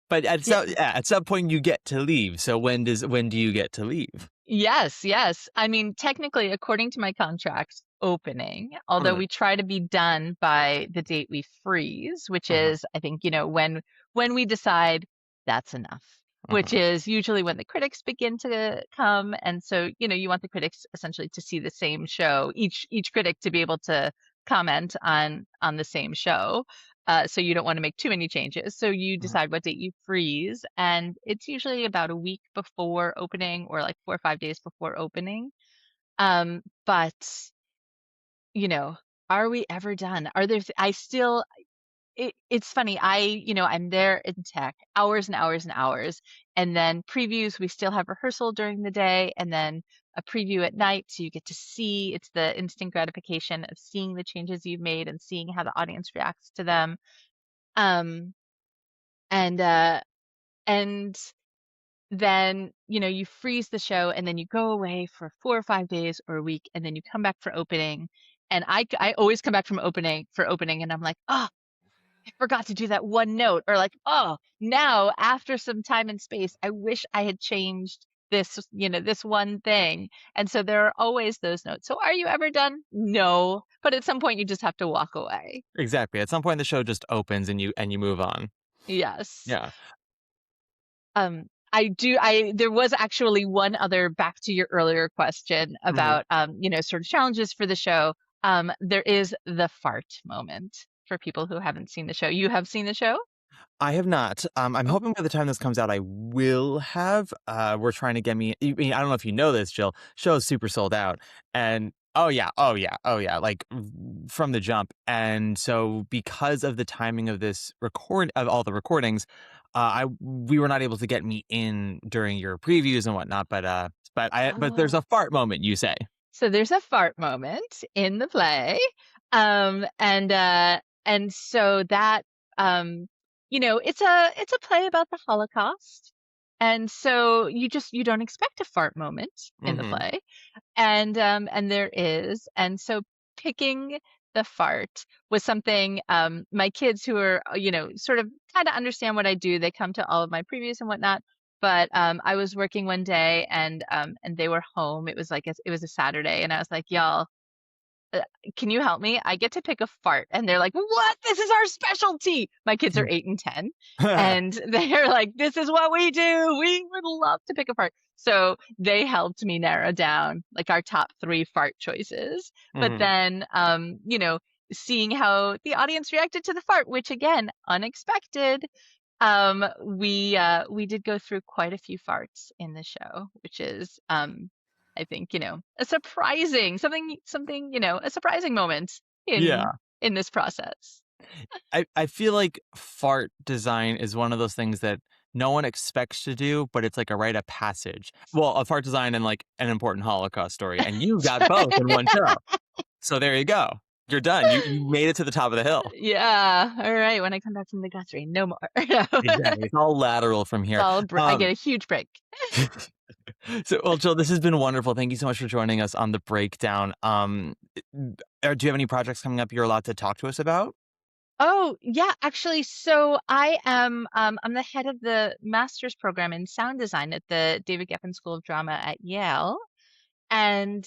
Speaker 1: but
Speaker 4: yeah,
Speaker 1: at some point you get to leave. So when do you get to leave?
Speaker 4: yes, yes. I mean, technically, according to my contract, opening, although
Speaker 1: Mm.
Speaker 4: we try to be done by the date we freeze, which
Speaker 1: Uh-huh.
Speaker 4: is, I think, when we decide that's enough, which
Speaker 1: Uh-huh.
Speaker 4: is usually when the critics begin to come. And so, you want the critics essentially to see the same show, each critic to be able to comment on the same show. So you don't want to make too many changes. So you
Speaker 1: Uh-huh.
Speaker 4: decide what date you freeze, and it's usually about a week before opening, or like 4 or 5 days before opening. But you know, are we ever done? Are there? I still. It's funny. I'm there in tech hours and hours and hours, and then previews. We still have rehearsal during the day, and then a preview at night. So you get to see. It's the instant gratification of seeing the changes you've made and seeing how the audience reacts to them. Um, and uh, and then you freeze the show, and then you go away for 4 or 5 days or a week, and then you come back for opening. And I always come back from opening for opening, and I'm like, oh, I forgot to do that one note, or like, oh, now after some time and space, I wish I had changed this one thing. And so there are always those notes. So are you ever done? No, but at some point you just have to walk away.
Speaker 1: Exactly. At some point the show just opens and you move on.
Speaker 4: Yes.
Speaker 1: Yeah.
Speaker 4: There was actually one other, back to your earlier question
Speaker 1: Mhm.
Speaker 4: about, sort of challenges for the show. There is the fart moment for people who haven't seen the show. You have seen the show?
Speaker 1: I have not. I'm
Speaker 4: Oh,
Speaker 1: hoping by the time this comes out, I will have. We're trying to get me. I mean, I don't know if you know this, Jill. Show is super sold out, and oh yeah, oh yeah, oh yeah, like from the jump. And so, because of the timing of this record of all the recordings, we were not able to get me in during your previews and whatnot, but there's a fart moment, you say.
Speaker 4: So there's a fart moment in the play. And so that, it's a play about the Holocaust. And so you don't expect a fart moment in the play. And there is. And so picking the fart was something, my kids who are, sort of kind of understand what I do. They come to all of my previews and whatnot. But I was working one day and they were home. It was a Saturday, and I was like, y'all, can you help me? I get to pick a fart. And they're like, what? This is our specialty. My kids are 8 and 10. And they're like, this is what we do. We would love to pick a fart. So they helped me narrow down like our top 3 fart choices. But then, seeing how the audience reacted to the fart, which again, unexpected. We did go through quite a few farts in the show, which is, I think, a surprising a surprising moment in this process.
Speaker 1: I feel like fart design is one of those things that no one expects to do, but it's like a rite of passage. Well, a fart design and like an important Holocaust story, and you got both in one show. So there you go. You're done. You made it to the top of the hill.
Speaker 4: Yeah. All right. When I come back from the guthrie, no more.
Speaker 1: Exactly. It's all lateral from here.
Speaker 4: I get a huge break.
Speaker 1: So, well, Jill, this has been wonderful. Thank you so much for joining us on the breakdown. Do you have any projects coming up you're allowed to talk to us about?
Speaker 4: Oh, yeah, actually. So I am, I'm the head of the master's program in sound design at the David Geffen School of Drama at Yale. And,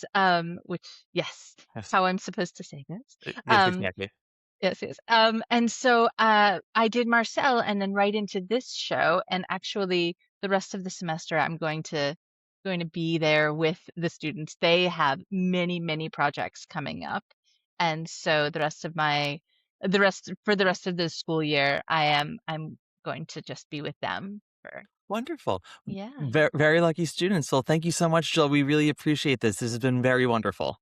Speaker 4: which, yes, how I'm supposed to say this.
Speaker 1: Yes, exactly.
Speaker 4: Yes. And so I did Marcel and then right into this show. And actually, the rest of the semester, I'm going to be there with the students. They have many, many projects coming up, and so the rest of the school year, I'm going to just be with them for.
Speaker 1: Wonderful.
Speaker 4: Yeah.
Speaker 1: Very, very lucky students. So thank you so much, Jill. We really appreciate this. This has been very wonderful.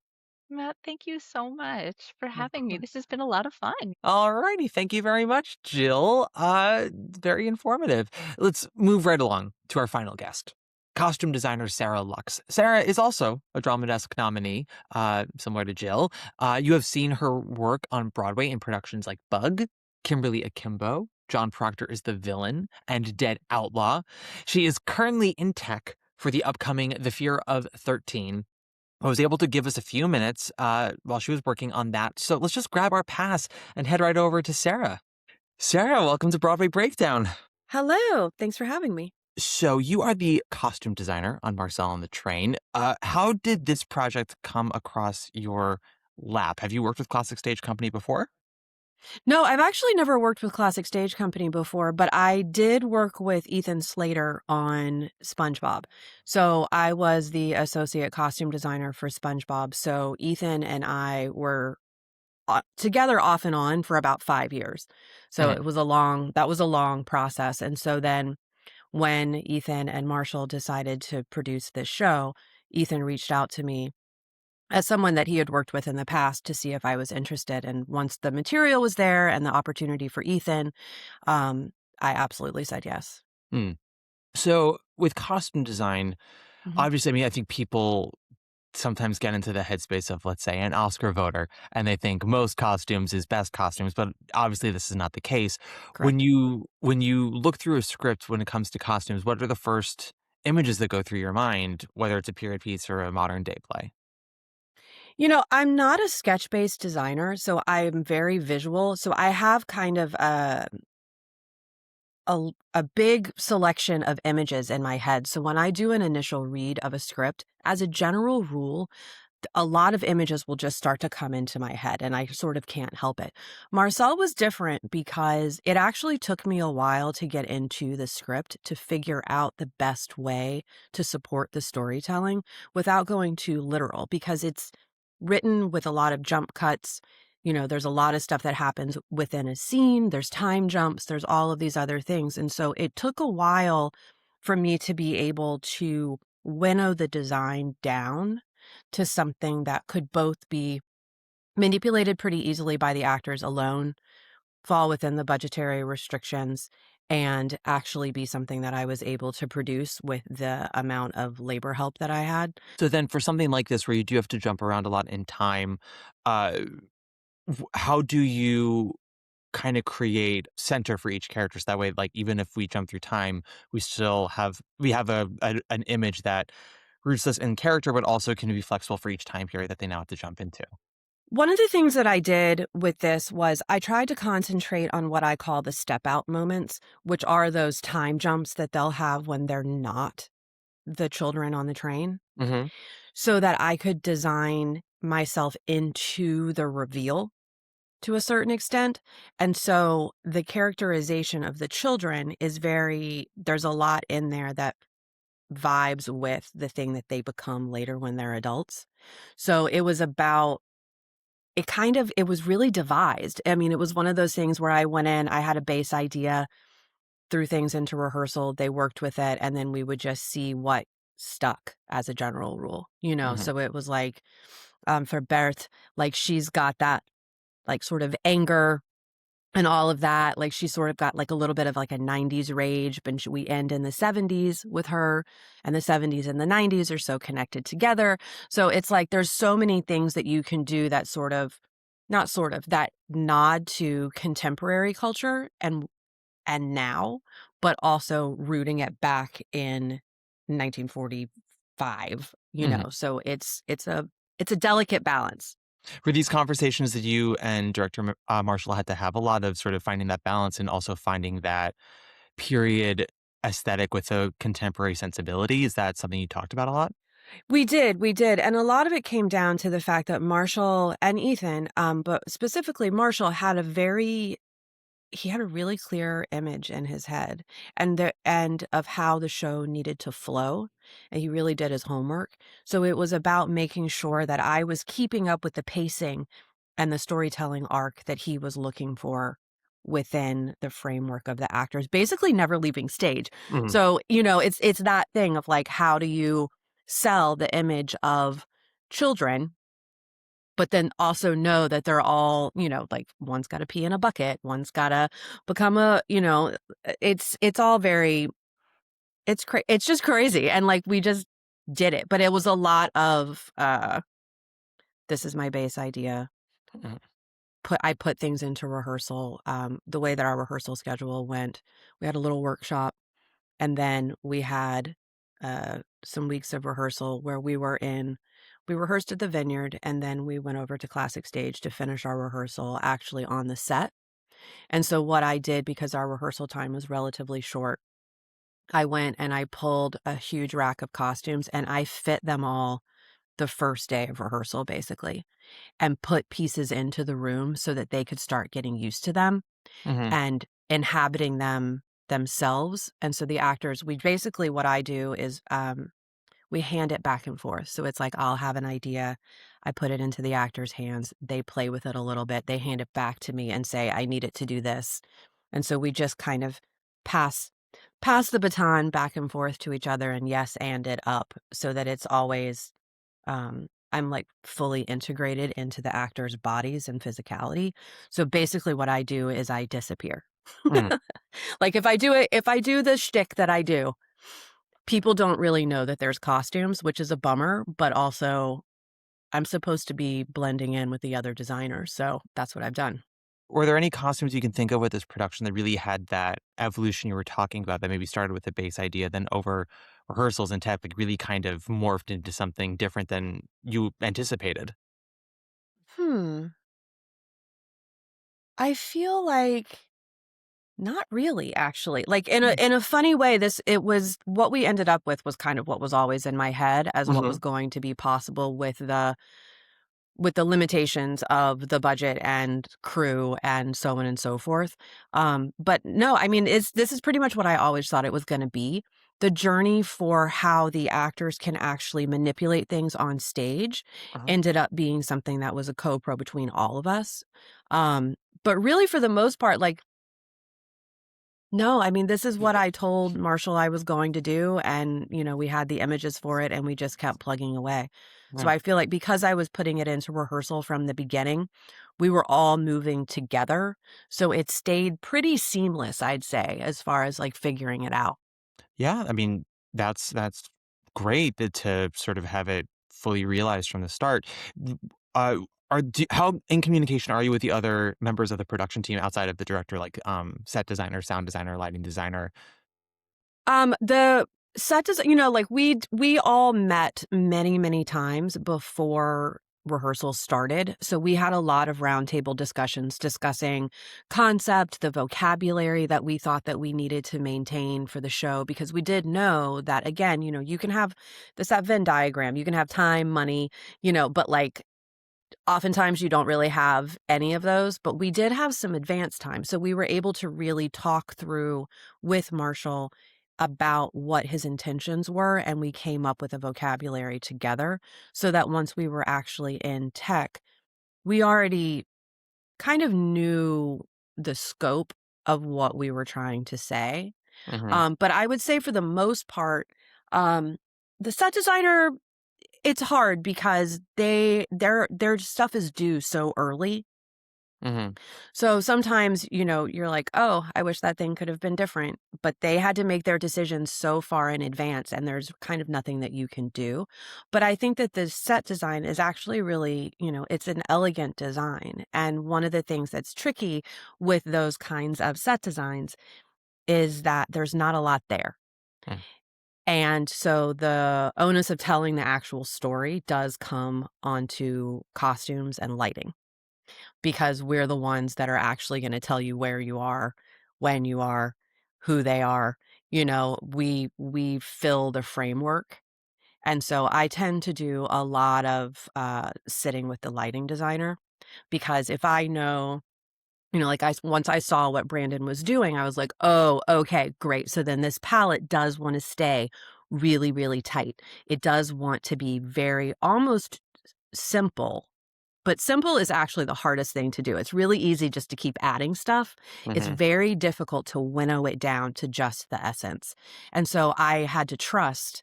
Speaker 4: Matt, thank you so much for having me. This has been a lot of fun.
Speaker 1: All righty. Thank you very much, Jill. Very informative. Let's move right along to our final guest. Costume designer Sarah Laux. Sarah is also a Drama Desk nominee, similar to Jill. You have seen her work on Broadway in productions like Bug, Kimberly Akimbo, John Proctor is the Villain, and Dead Outlaw. She is currently in tech for the upcoming The Fear of 13. I was able to give us a few minutes while she was working on that. So let's just grab our pass and head right over to Sarah. Sarah, welcome to Broadway Breakdown.
Speaker 5: Hello. Thanks for having me.
Speaker 1: So you are the costume designer on Marcel on the Train. How did this project come across your lap? Have you worked with Classic Stage Company before?
Speaker 5: No, I've actually never worked with Classic Stage Company before, but I did work with Ethan Slater on SpongeBob. So I was the associate costume designer for SpongeBob. So Ethan and I were together off and on for about 5 years. So that was a long process. And so then when Ethan and Marshall decided to produce this show, Ethan reached out to me as someone that he had worked with in the past to see if I was interested. And once the material was there and the opportunity for Ethan, I absolutely said yes.
Speaker 1: So with costume design, obviously, I think people sometimes get into the headspace of, let's say, an Oscar voter, and they think most costumes is best costumes, but obviously this is not the case.
Speaker 5: Correct.
Speaker 1: When you look through a script when it comes to costumes, what are the first images that go through your mind, whether it's a period piece or a modern day play?
Speaker 5: I'm not a sketch-based designer, so I'm very visual. So I have kind of a big selection of images in my head. So when I do an initial read of a script, as a general rule, a lot of images will just start to come into my head, and I sort of can't help it. Marcel was different because it actually took me a while to get into the script to figure out the best way to support the storytelling without going too literal, because it's written with a lot of jump cuts. There's a lot of stuff that happens within a scene. There's time jumps. There's all of these other things. And so it took a while for me to be able to winnow the design down to something that could both be manipulated pretty easily by the actors alone, fall within the budgetary restrictions, and actually be something that I was able to produce with the amount of labor help that I had.
Speaker 1: So then for something like this where you do have to jump around a lot in time, uh, how do you kind of create center for each character? So that way, like, even if we jump through time, we have an image that roots us in character, but also can be flexible for each time period that they now have to jump into.
Speaker 5: One of the things that I did with this was I tried to concentrate on what I call the step out moments, which are those time jumps that they'll have when they're not the children on the train,
Speaker 1: Mm-hmm.
Speaker 5: so that I could design myself into the reveal to a certain extent. And so the characterization of the children is there's a lot in there that vibes with the thing that they become later when they're adults. So it was about, it was really devised. I mean, it was one of those things where I went in, I had a base idea, threw things into rehearsal, they worked with it, and then we would just see what stuck as a general rule,
Speaker 1: Mm-hmm.
Speaker 5: So it was like, for Berthe, like she's got that like sort of anger and all of that. Like she's sort of got like a little bit of like a 90s rage, but we end in the 70s with her, and the 70s and the 90s are so connected together. So it's like there's so many things that you can do that that nod to contemporary culture and now, but also rooting it back in 1945,
Speaker 1: Mm-hmm.
Speaker 5: So it's a delicate balance.
Speaker 1: Were these conversations that you and director Marshall had to have a lot of sort of finding that balance and also finding that period aesthetic with a contemporary sensibility? Is that something you talked about a lot?
Speaker 5: We did. And a lot of it came down to the fact that Marshall and Ethan, but specifically Marshall, he had a really clear image in his head and of how the show needed to flow. And he really did his homework. So it was about making sure that I was keeping up with the pacing and the storytelling arc that he was looking for within the framework of the actors, basically never leaving stage.
Speaker 1: Mhm.
Speaker 5: So, it's that thing of like, how do you sell the image of children, but then also know that they're all, like one's got to pee in a bucket, one's got to become it's all very, it's just crazy. And like, we just did it, but it was a lot of, this is my base idea.
Speaker 1: Mhm.
Speaker 5: I put things into rehearsal. The way that our rehearsal schedule went, we had a little workshop, and then we had some weeks of rehearsal where we rehearsed at the Vineyard, and then we went over to Classic Stage to finish our rehearsal actually on the set. And so what I did, because our rehearsal time was relatively short, I went and I pulled a huge rack of costumes and I fit them all the first day of rehearsal, basically, and put pieces into the room so that they could start getting used to them
Speaker 1: Mhm.
Speaker 5: and inhabiting them themselves. And so the actors, what I do is we hand it back and forth. So it's like, I'll have an idea, I put it into the actors' hands, they play with it a little bit, they hand it back to me and say, I need it to do this. And so we just kind of pass the baton back and forth to each other, and and it up so that it's always I'm like fully integrated into the actors' bodies and physicality. So basically what I do is I disappear.
Speaker 1: Mhm.
Speaker 5: Like if I do the shtick that I do, people don't really know that there's costumes, which is a bummer, but also I'm supposed to be blending in with the other designers. So that's what I've done.
Speaker 1: Were there any costumes you can think of with this production that really had that evolution you were talking about that maybe started with a base idea, then over rehearsals and tech, like really kind of morphed into something different than you anticipated?
Speaker 5: Hmm. I feel like not really, actually. Like in a funny way, it was what we ended up with was kind of what was always in my head as what
Speaker 1: Mm-hmm.
Speaker 5: was going to be possible with the limitations of the budget and crew and so on and so forth. But no, I mean, this is pretty much what I always thought it was going to be. The journey for how the actors can actually manipulate things on stage
Speaker 1: Uh-huh.
Speaker 5: ended up being something that was a co-pro between all of us. But really, for the most part, like No, I mean, this is what I told Marshall I was going to do. And, we had the images for it and we just kept plugging away. So
Speaker 1: Yeah.
Speaker 5: I feel like because I was putting it into rehearsal from the beginning, we were all moving together. So it stayed pretty seamless, I'd say, as far as like figuring it out.
Speaker 1: Yeah, I mean, that's great to sort of have it fully realized from the start. Uh, how in communication are you with the other members of the production team outside of the director, like set designer, sound designer, lighting designer?
Speaker 5: The set design, like we all met many, many times before rehearsal started. So we had a lot of roundtable discussions discussing concept, the vocabulary that we thought that we needed to maintain for the show, because we did know that, again, you can have the set Venn diagram, you can have time, money, but like oftentimes you don't really have any of those, but we did have some advanced time. So we were able to really talk through with Marshall about what his intentions were. And we came up with a vocabulary together so that once we were actually in tech, we already kind of knew the scope of what we were trying to say.
Speaker 1: Hmm.
Speaker 5: But I would say for the most part, um, the set designer, it's hard because their stuff is due so early.
Speaker 1: Hmm.
Speaker 5: So sometimes, you're like, oh, I wish that thing could have been different. But they had to make their decisions so far in advance, and there's kind of nothing that you can do. But I think that the set design is actually really, it's an elegant design. And one of the things that's tricky with those kinds of set designs is that there's not a lot there.
Speaker 1: Mm.
Speaker 5: And so the onus of telling the actual story does come onto costumes and lighting, because we're the ones that are actually going to tell you where you are, when you are, who they are. We fill the framework. And so I tend to do a lot of sitting with the lighting designer, because if I know, like once I saw what Brandon was doing, I was like, oh, okay, great. So then this palette does want to stay really, really tight. It does want to be very almost simple, but simple is actually the hardest thing to do. It's really easy just to keep adding stuff. It's
Speaker 1: Hmm.
Speaker 5: very difficult to winnow it down to just the essence. And so I had to trust,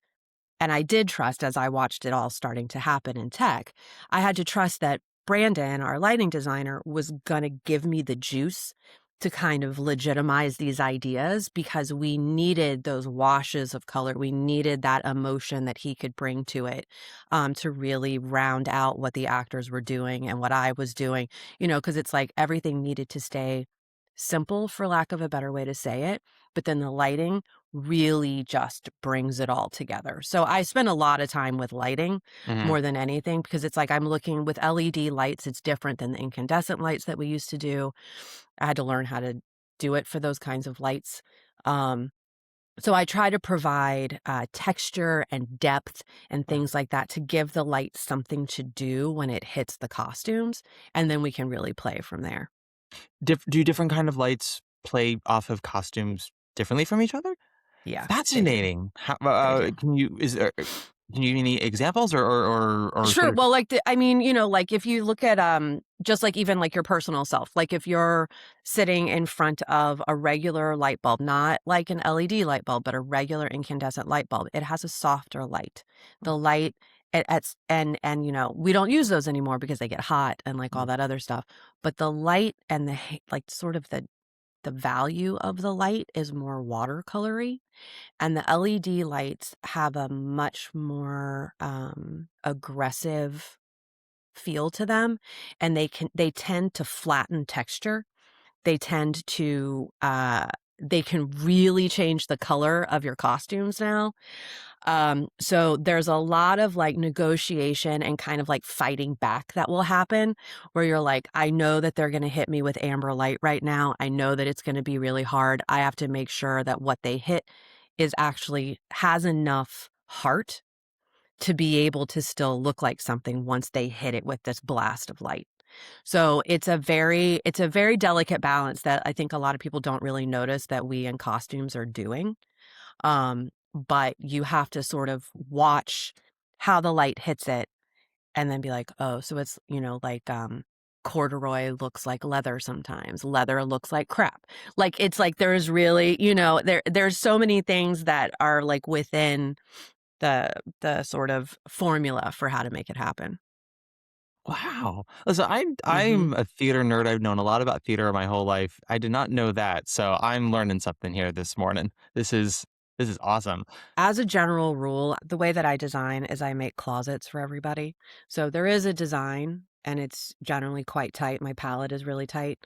Speaker 5: and I did trust as I watched it all starting to happen in tech. I had to trust that Brandon, our lighting designer, was going to give me the juice to kind of legitimize these ideas, because we needed those washes of color. We needed that emotion that he could bring to it, to really round out what the actors were doing and what I was doing, because it's like everything needed to stay simple, for lack of a better way to say it. But then the lighting really just brings it all together. So I spend a lot of time with lighting
Speaker 1: Hmm.
Speaker 5: more than anything, because it's like I'm looking with LED lights. It's different than the incandescent lights that we used to do. I had to learn how to do it for those kinds of lights. Um, so I try to provide texture and depth and things like that to give the light something to do when it hits the costumes. And then we can really play from there.
Speaker 1: Do different kind of lights play off of costumes differently from each other?
Speaker 5: Yeah, they do.
Speaker 1: Fascinating. How,
Speaker 5: They do.
Speaker 1: can you give me any examples or sort
Speaker 5: Sure.
Speaker 1: of?
Speaker 5: Well, like, like if you look at, just like even like your personal self, like if you're sitting in front of a regular light bulb, not like an LED light bulb, but a regular incandescent light bulb, it has a softer light. The light, we don't use those anymore because they get hot and like all that other stuff. But the light and like sort of the value of the light is more watercolory. And the LED lights have a much more aggressive feel to them, and they tend to flatten texture. They tend to they can really change the color of your costumes now. So there's a lot of like negotiation and kind of like fighting back that will happen, where you're like, I know that they're going to hit me with amber light right now. I know that it's going to be really hard. I have to make sure that what they hit is actually has enough heart to be able to still look like something once they hit it with this blast of light. So it's a very delicate balance that I think a lot of people don't really notice that we in costumes are doing. But you have to sort of watch how the light hits it and then be like, oh, so it's, like, corduroy looks like leather sometimes. Leather looks like crap. Like, it's like there's really, there's so many things that are like within the sort of formula for how to make it happen.
Speaker 1: Wow. Listen, I'm
Speaker 5: Mhm.
Speaker 1: a theater nerd. I've known a lot about theater my whole life. I did not know that, so I'm learning something here this morning. This is awesome.
Speaker 5: As a general rule, the way that I design is I make closets for everybody. So there is a design and it's generally quite tight. My palette is really tight.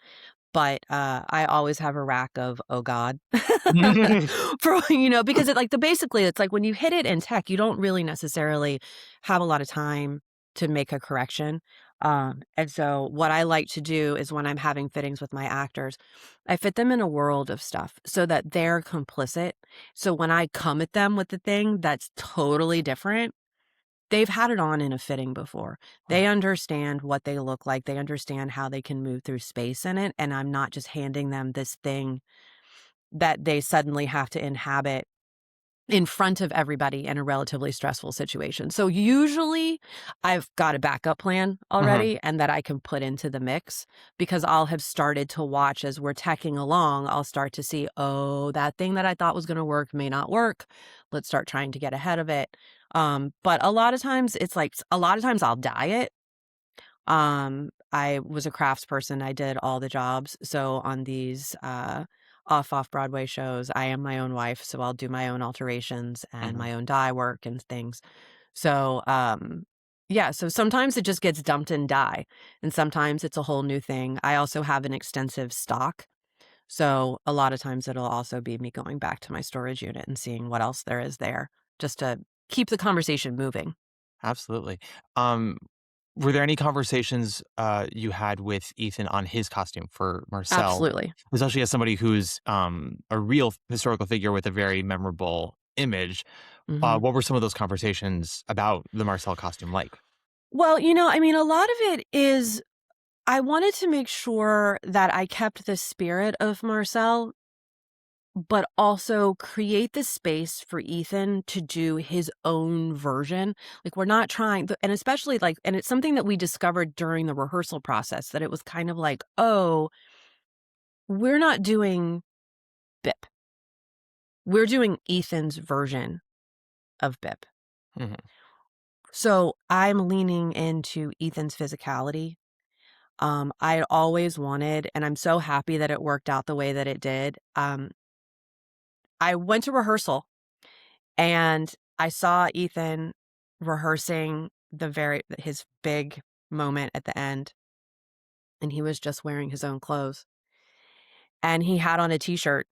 Speaker 5: But I always have a rack of, oh God, for, because basically it's like when you hit it in tech, you don't really necessarily have a lot of time to make a correction. And so what I like to do is when I'm having fittings with my actors, I fit them in a world of stuff so that they're complicit. So when I come at them with the thing that's totally different, they've had it on in a fitting before. They understand what they look like. They understand how they can move through space in it. And I'm not just handing them this thing that they suddenly have to inhabit in front of everybody in a relatively stressful situation. So usually I've got a backup plan
Speaker 1: Mhm.
Speaker 5: already and that I can put into the mix because I'll have started to watch as we're teching along. I'll start to see, oh, that thing that I thought was going to work may not work. Let's start trying to get ahead of it. But a lot of times I'll diet. I was a crafts person. I did all the jobs. So on these Off-Broadway shows, I am my own wife. So I'll do my own alterations and
Speaker 1: Mhm.
Speaker 5: my own dye work and things. So yeah, so sometimes it just gets dumped in dye and sometimes it's a whole new thing. I also have an extensive stock. So a lot of times it'll also be me going back to my storage unit and seeing what else there is there just to keep the conversation moving.
Speaker 1: Absolutely. Um, were there any conversations you had with Ethan on his costume for Marcel,
Speaker 5: Absolutely.
Speaker 1: especially as somebody who's a real historical figure with a very memorable image?
Speaker 5: Mhm.
Speaker 1: What were some of those conversations about the Marcel costume like?
Speaker 5: Well, a lot of it is I wanted to make sure that I kept the spirit of Marcel, but also create the space for Ethan to do his own version. Like, we're not trying, and especially and it's something that we discovered during the rehearsal process that it was kind of like, oh, we're not doing Bip. We're doing Ethan's version of Bip.
Speaker 1: Mhm.
Speaker 5: So I'm leaning into Ethan's physicality. I always wanted, and I'm so happy that it worked out the way that it did. I went to rehearsal and I saw Ethan rehearsing his big moment at the end, and he was just wearing his own clothes. And he had on a t-shirt.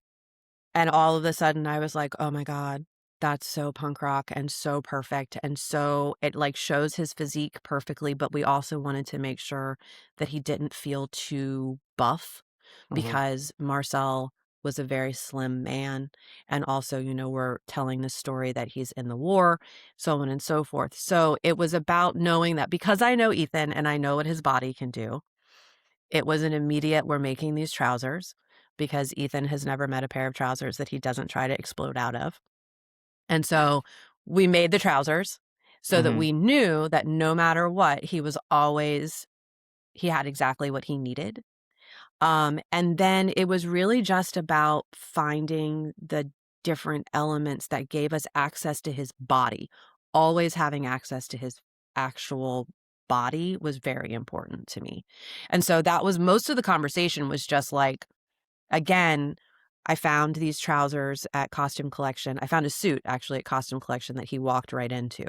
Speaker 5: And all of a sudden I was like, oh my God, that's so punk rock and so perfect. And so it shows his physique perfectly, but we also wanted to make sure that he didn't feel too buff
Speaker 1: Mhm.
Speaker 5: because Marcel was a very slim man. And also, we're telling the story that he's in the war, so on and so forth. So it was about knowing that because I know Ethan and I know what his body can do, it was an immediate, we're making these trousers because Ethan has never met a pair of trousers that he doesn't try to explode out of. And so we made the trousers so that
Speaker 1: Mhm.
Speaker 5: we knew that no matter what, he had exactly what he needed. And then it was really just about finding the different elements that gave us access to his body. Always having access to his actual body was very important to me. And so that was most of the conversation was just again, I found these trousers at Costume Collection. I found a suit actually at Costume Collection that he walked right into.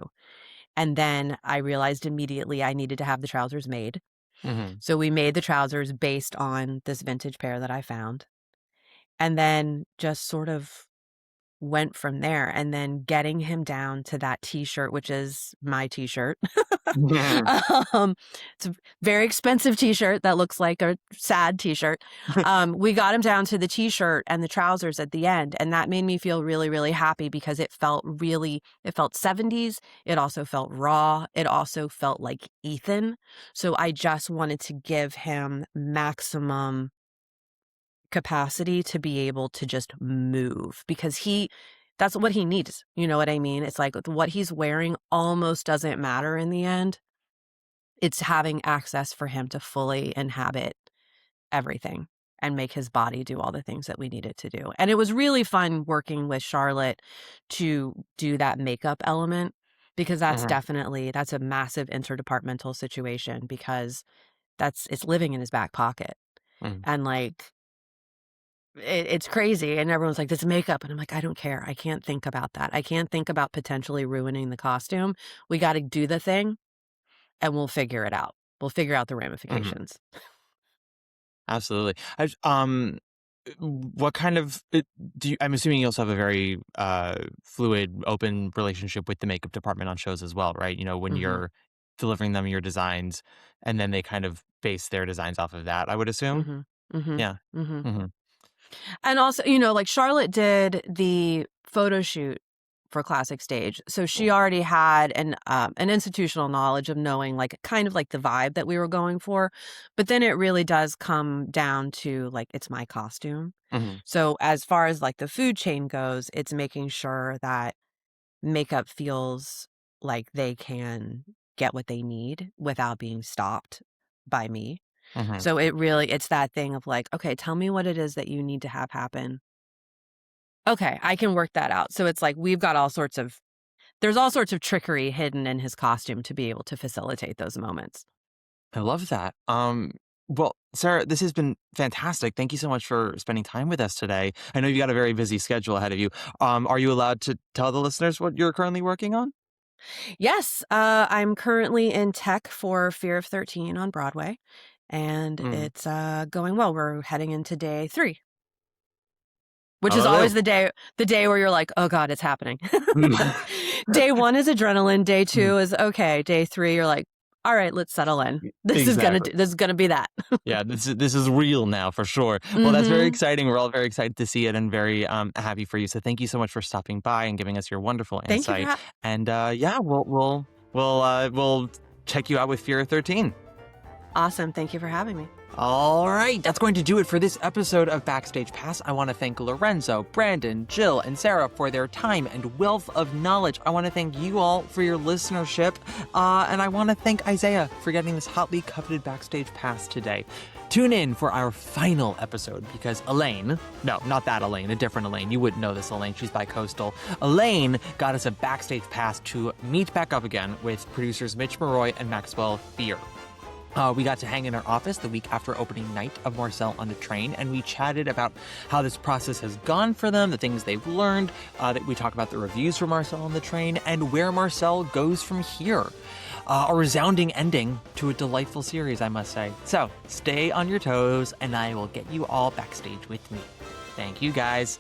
Speaker 5: And then I realized immediately I needed to have the trousers made.
Speaker 1: Mhm.
Speaker 5: So we made the trousers based on this vintage pair that I found, and then just sort of went from there, and then getting him down to that T-shirt, which is my T-shirt.
Speaker 1: Mhm.
Speaker 5: Um, it's a very expensive T-shirt that looks like a sad T-shirt. We got him down to the T-shirt and the trousers at the end, and that made me feel really, really happy because it felt 70s. It also felt raw. It also felt like Ethan. So I just wanted to give him maximum capacity to be able to just move because that's what he needs. You know what I mean? It's like what he's wearing almost doesn't matter in the end. It's having access for him to fully inhabit everything and make his body do all the things that we need it to do. And it was really fun working with Charlotte to do that makeup element, because that's a massive interdepartmental situation, because it's living in his back pocket. And like, it's crazy. And everyone's like, this makeup. And I'm like, I don't care. I can't think about that. I can't think about potentially ruining the costume. We got to do the thing and we'll figure it out. We'll figure out the ramifications.
Speaker 1: Absolutely. What kind of do you? I'm assuming you also have a very fluid, open relationship with the makeup department on shows as well, right? You know, when you're delivering them your designs, and then they kind of base their designs off of that, I would assume. Yeah.
Speaker 5: And also, you know, like Charlotte did the photo shoot for Classic Stage, so she already had an institutional knowledge of knowing like kind of like the vibe that we were going for. But then it really does come down to like, it's my costume. So as far as like the food chain goes, it's making sure that makeup feels like they can get what they need without being stopped by me. So it's that thing of like, okay, tell me what it is that you need to have happen. Okay, I can work that out. So it's like we've got there's all sorts of trickery hidden in his costume to be able to facilitate those moments.
Speaker 1: I love that. Well, Sarah, this has been fantastic. Thank you so much for spending time with us today. I know you got a very busy schedule ahead of you. Are you allowed to tell the listeners what you're currently working on?
Speaker 5: Yes, I'm currently in tech for Fear of 13 on Broadway, and it's going well. We're heading into day 3. Which is always the day where you're like, oh God, it's happening. Day 1 is adrenaline. Day 2 is okay. Day 3, you're like, all right, let's settle in. This is gonna be that.
Speaker 1: Yeah, this is real now for sure. Well, that's very exciting. We're all very excited to see it and very happy for you. So thank you so much for stopping by and giving us your wonderful insight. And yeah, we'll check you out with Fear of 13.
Speaker 5: Awesome. Thank you for having me.
Speaker 1: All right, that's going to do it for this episode of Backstage Pass. I want to thank Lorenzo, Brandon, Jill, and Sarah for their time and wealth of knowledge. I want to thank you all for your listenership, and I want to thank Isaiah for getting this hotly coveted Backstage Pass today. Tune in for our final episode because Elaine, no, not that Elaine, a different Elaine. You wouldn't know this Elaine, she's bi-coastal. Elaine got us a Backstage Pass to meet back up again with producers Mitch Maroy and Maxwell Beer. We got to hang in her office the week after opening night of Marcel on the Train, and we chatted about how this process has gone for them, the things they've learned. We talk about the reviews for Marcel on the Train and where Marcel goes from here. A resounding ending to a delightful series, I must say. So stay on your toes, and I will get you all backstage with me. Thank you, guys.